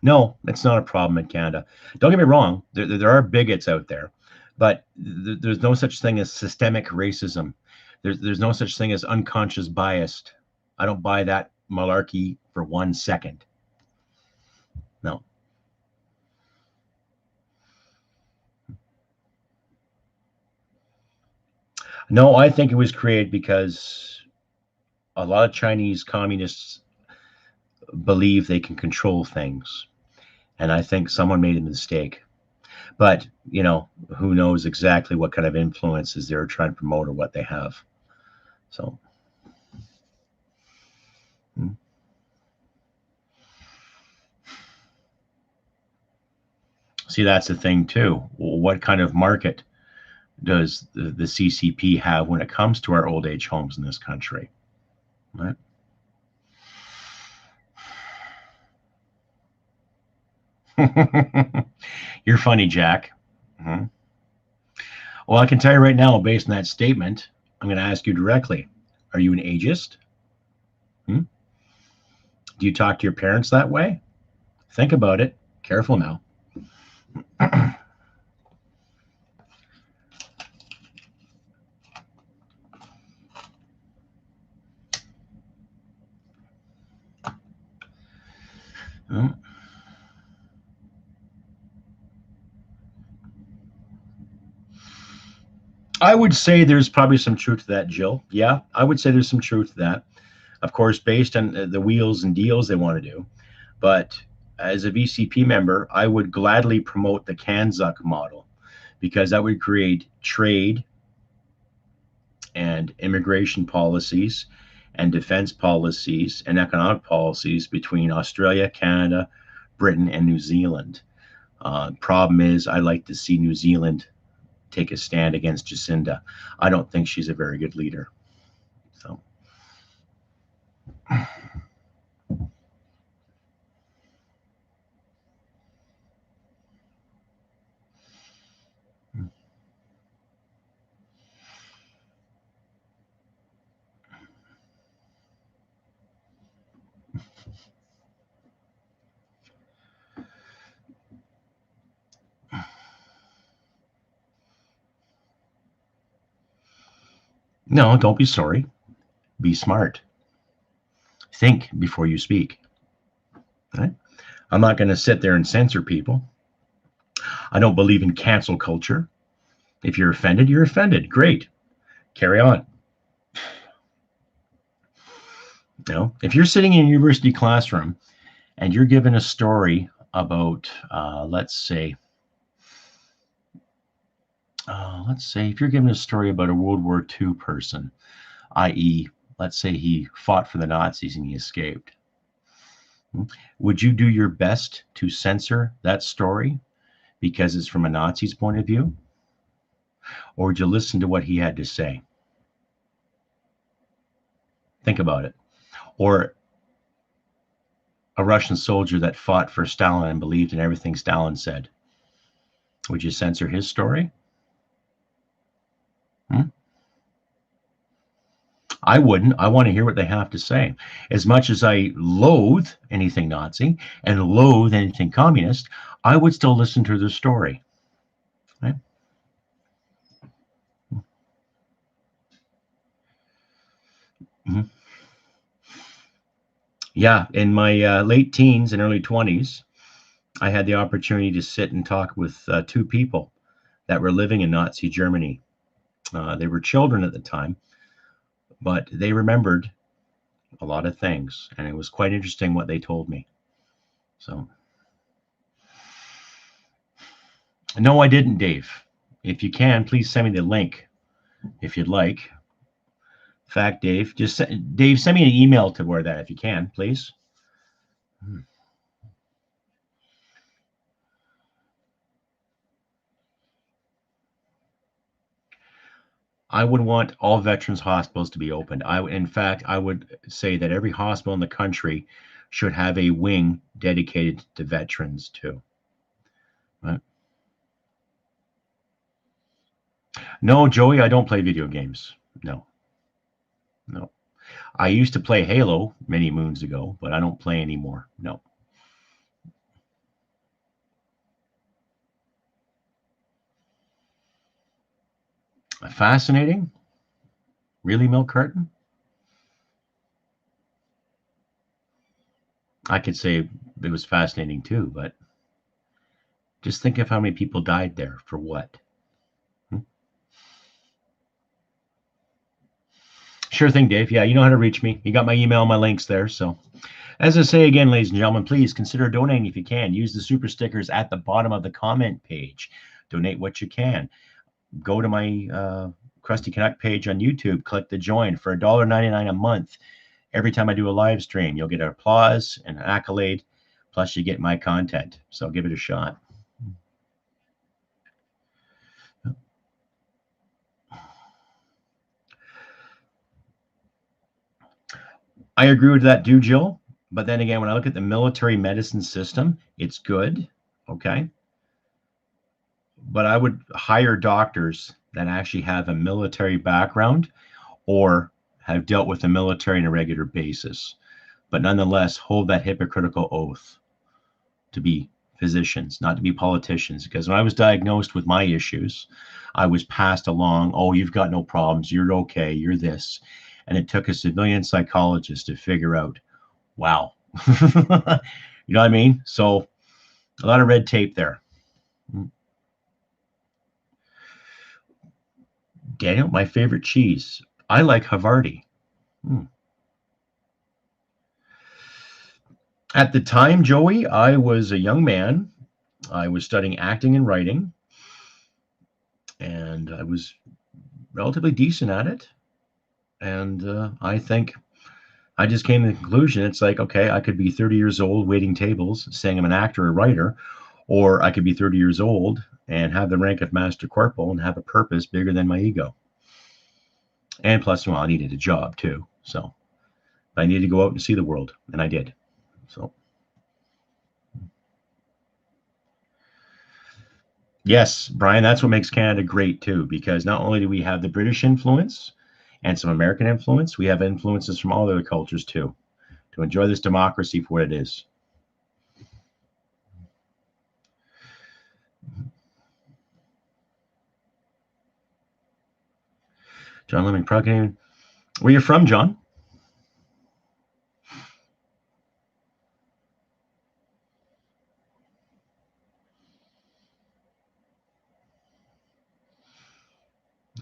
No, that's not a problem in Canada. Don't get me wrong, there are bigots out there, but there's no such thing as systemic racism. There's no such thing as unconscious bias. I don't buy that malarkey for 1 second. No. No, I think it was created because a lot of Chinese communists believe they can control things. And I think someone made a mistake. But, who knows exactly what kind of influences they're trying to promote or what they have. So, See, that's the thing too. What kind of market does the CCP have when it comes to our old age homes in this country? Right? You're funny, Jack. Mhm. Well, I can tell you right now, based on that statement, I'm going to ask you directly. Are you an ageist? Hmm? Do you talk to your parents that way? Think about it. Careful now. Hmm? I would say there's probably some truth to that, Jill. Yeah, I would say there's some truth to that. Of course, based on the wheels and deals they want to do. But as a VCP member, I would gladly promote the CANUCK model because that would create trade and immigration policies and defense policies and economic policies between Australia, Canada, Britain, and New Zealand. Problem is, I like to see New Zealand take a stand against Jacinda. I don't think she's a very good leader. So. No, don't be sorry. Be smart. Think before you speak. Right? I'm not going to sit there and censor people. I don't believe in cancel culture. If you're offended, you're offended. Great. Carry on. You know, if you're sitting in a university classroom and you're given a story about, let's say if you're given a story about a World War II person, i.e., let's say he fought for the Nazis and he escaped, would you do your best to censor that story because it's from a Nazi's point of view? Or would you listen to what he had to say? Think about it. Or a Russian soldier that fought for Stalin and believed in everything Stalin said. Would you censor his story? I wouldn't. I want to hear what they have to say. As much as I loathe anything Nazi and loathe anything communist, I would still listen to their story. Right? Mm-hmm. Yeah, in my late teens and early 20s, I had the opportunity to sit and talk with two people that were living in Nazi Germany. They were children at the time, but they remembered a lot of things, and it was quite interesting what they told me. So, no, I didn't, Dave. If you can, please send me the link if you'd like. In fact, Dave, Dave, send me an email to where that if you can, please. I would want all veterans hospitals to be opened. In fact, I would say that every hospital in the country should have a wing dedicated to veterans too. Right? No, Joey, I don't play video games. No. I used to play Halo many moons ago, but I don't play anymore. No. Fascinating? Really, Milk Carton? I could say it was fascinating too, but just think of how many people died there for what? Sure thing, Dave. Yeah, you know how to reach me. You got my email, my links there. So, as I say again, ladies and gentlemen, please consider donating if you can. Use the super stickers at the bottom of the comment page. Donate what you can. Go to my Crusty CANUCK page on YouTube. Click the join for $1.99 a month. Every time I do a live stream, you'll get an applause and an accolade. Plus, you get my content. So give it a shot. I agree with that, too, Jill. But then again, when I look at the military medicine system, it's good. Okay. But I would hire doctors that actually have a military background or have dealt with the military on a regular basis, but nonetheless hold that hypocritical oath to be physicians, not to be politicians. Because when I was diagnosed with my issues, I was passed along, oh, you've got no problems, you're okay, you're this. And it took a civilian psychologist to figure out, wow. You know what I mean? So a lot of red tape there. Daniel, my favorite cheese. I like Havarti. Hmm. At the time, Joey, I was a young man. I was studying acting and writing, and I was relatively decent at it. And I think I just came to the conclusion it's like, okay, I could be 30 years old waiting tables saying I'm an actor or writer, or I could be 30 years old and have the rank of Master Corporal and have a purpose bigger than my ego. And plus, well, I needed a job too. So I needed to go out and see the world, and I did. So, yes, Brian, that's what makes Canada great too, because not only do we have the British influence and some American influence, we have influences from all other cultures too, to enjoy this democracy for what it is. John Lemon, Prague. Where you from, John?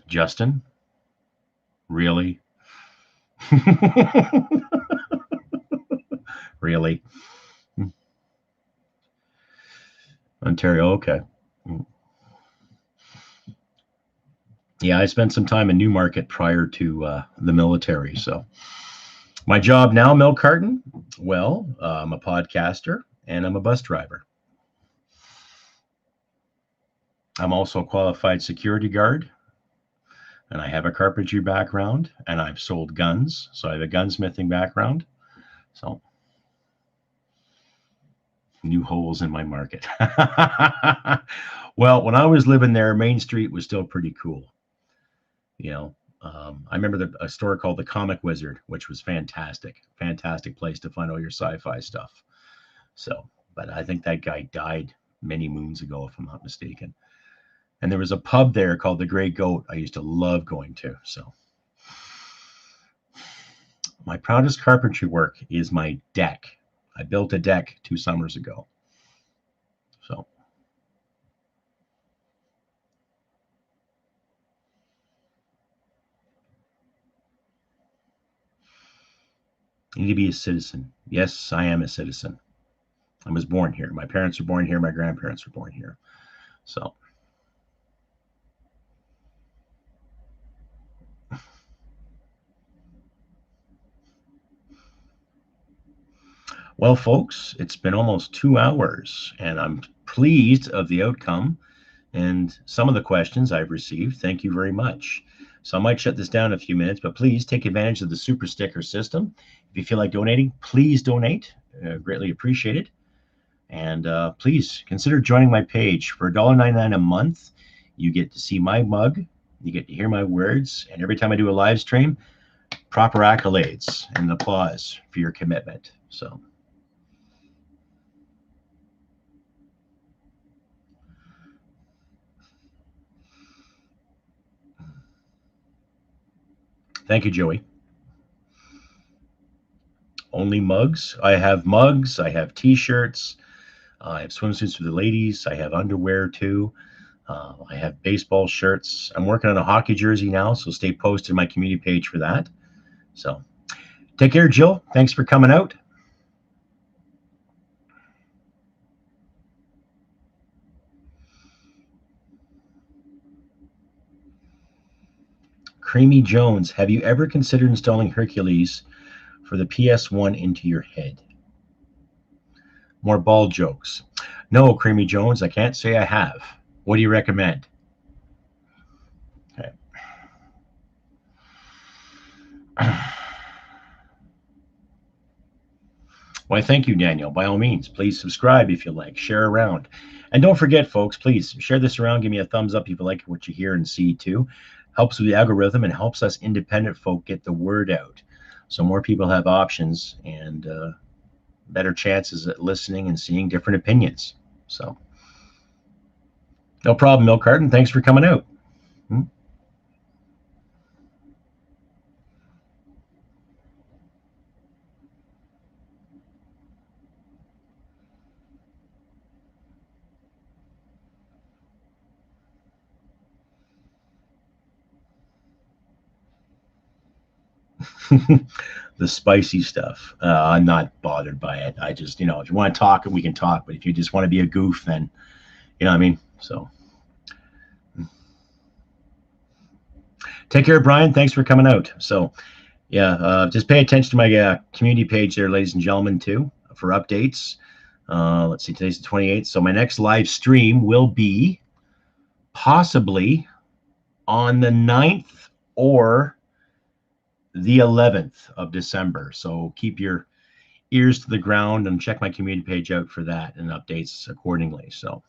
Justin? Really? Really? Ontario, okay. Yeah, I spent some time in Newmarket prior to the military. So my job now, milk carton. Well, I'm a podcaster and I'm a bus driver. I'm also a qualified security guard, and I have a carpentry background, and I've sold guns, so I have a gunsmithing background. So new holes in my market. Well, when I was living there, Main Street was still pretty cool. You know, I remember a store called the Comic Wizard, which was fantastic, fantastic place to find all your sci-fi stuff. So, but I think that guy died many moons ago, if I'm not mistaken. And there was a pub there called the Grey Goat I used to love going to. So my proudest carpentry work is my deck. I built a deck 2 summers ago. So you need to be a citizen. Yes, I am a citizen. I was born here. My parents were born here. My grandparents were born here. So, well, folks, it's been almost 2 hours, and I'm pleased of the outcome and some of the questions I've received. Thank you very much. So I might shut this down in a few minutes, but please take advantage of the super sticker system. If you feel like donating, please donate. Greatly appreciated. And please consider joining my page for $1.99 a month. You get to see my mug, you get to hear my words, and every time I do a live stream, proper accolades and applause for your commitment. So thank you, Joey. Only mugs. I have mugs. I have T-shirts. I have swimsuits for the ladies. I have underwear too. I have baseball shirts. I'm working on a hockey jersey now, so stay posted on my community page for that. So take care, Jill. Thanks for coming out. Creamy Jones, have you ever considered installing Hercules for the PS1 into your head? More ball jokes. No, Creamy Jones, I can't say I have. What do you recommend? Okay. Why, thank you, Daniel. By all means, please subscribe if you like, share around. And don't forget, folks, please share this around. Give me a thumbs up if you like what you hear and see too. Helps with the algorithm and helps us independent folk get the word out. So more people have options and better chances at listening and seeing different opinions. So no problem, Milk Carton. Thanks for coming out. The spicy stuff. I'm not bothered by it. I just, if you want to talk, we can talk. But if you just want to be a goof, then, you know what I mean? So take care, Brian. Thanks for coming out. So, yeah, just pay attention to my community page there, ladies and gentlemen, too, for updates. Let's see, today's the 28th. So my next live stream will be possibly on the 9th or the 11th of December. So keep your ears to the ground and check my community page out for that and updates accordingly. So,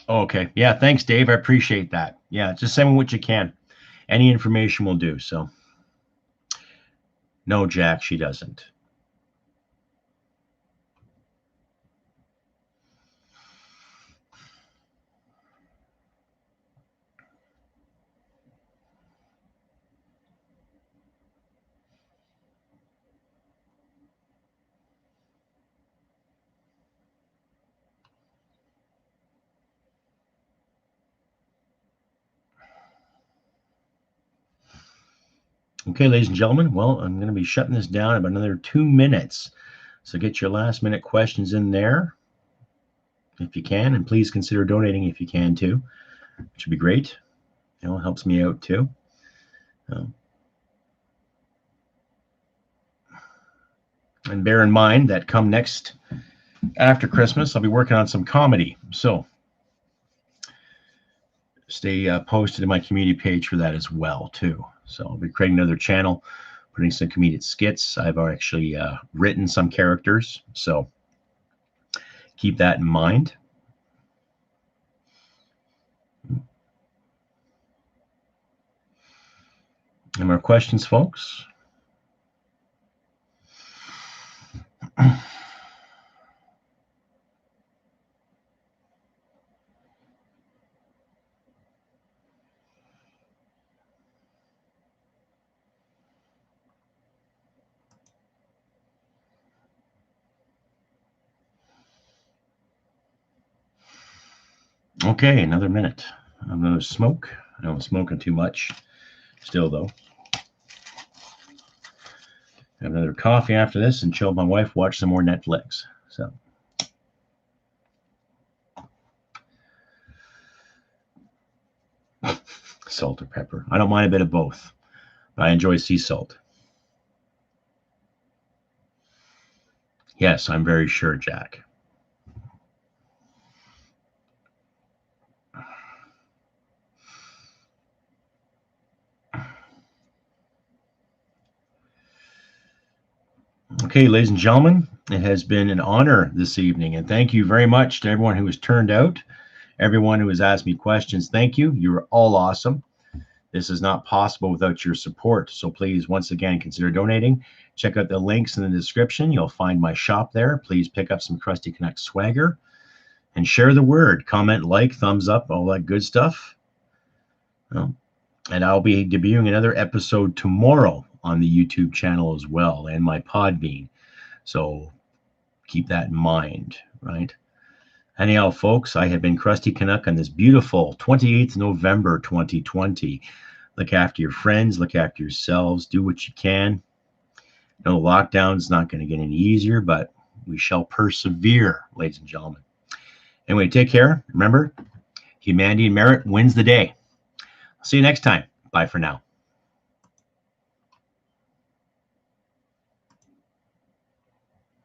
okay. Yeah, thanks, Dave. I appreciate that. Yeah, just send me what you can. Any information will do. So, no, Jack, she doesn't. Okay, ladies and gentlemen, well, I'm going to be shutting this down in about another 2 minutes. So get your last minute questions in there if you can, and please consider donating if you can too, which would be great. It helps me out too. And bear in mind that come next after Christmas, I'll be working on some comedy. So stay posted to my community page for that as well too. So I'll be creating another channel, putting some comedic skits. I've actually written some characters, so keep that in mind. Any more questions, folks? Okay, another minute. I'm going to smoke. I know I'm smoking too much still, though. Have another coffee after this and chill with my wife, watch some more Netflix. So, salt or pepper. I don't mind a bit of both, but I enjoy sea salt. Yes, I'm very sure, Jack. Okay, ladies and gentlemen, it has been an honor this evening, and thank you very much to everyone who has turned out, everyone who has asked me questions. Thank you. You're all awesome. This is not possible without your support, so please, once again, consider donating. Check out the links in the description. You'll find my shop there. Please pick up some Crusty CANUCK swagger and share the word. Comment, like, thumbs up, all that good stuff. And I'll be debuting another episode tomorrow on the YouTube channel as well, and my Podbean. So keep that in mind, right? Anyhow, folks, I have been Crusty CANUCK on this beautiful 28th November 2020. Look after your friends, look after yourselves, do what you can. No, lockdown's not going to get any easier, but we shall persevere, ladies and gentlemen. Anyway, take care. Remember, humanity and merit wins the day. See you next time. Bye for now.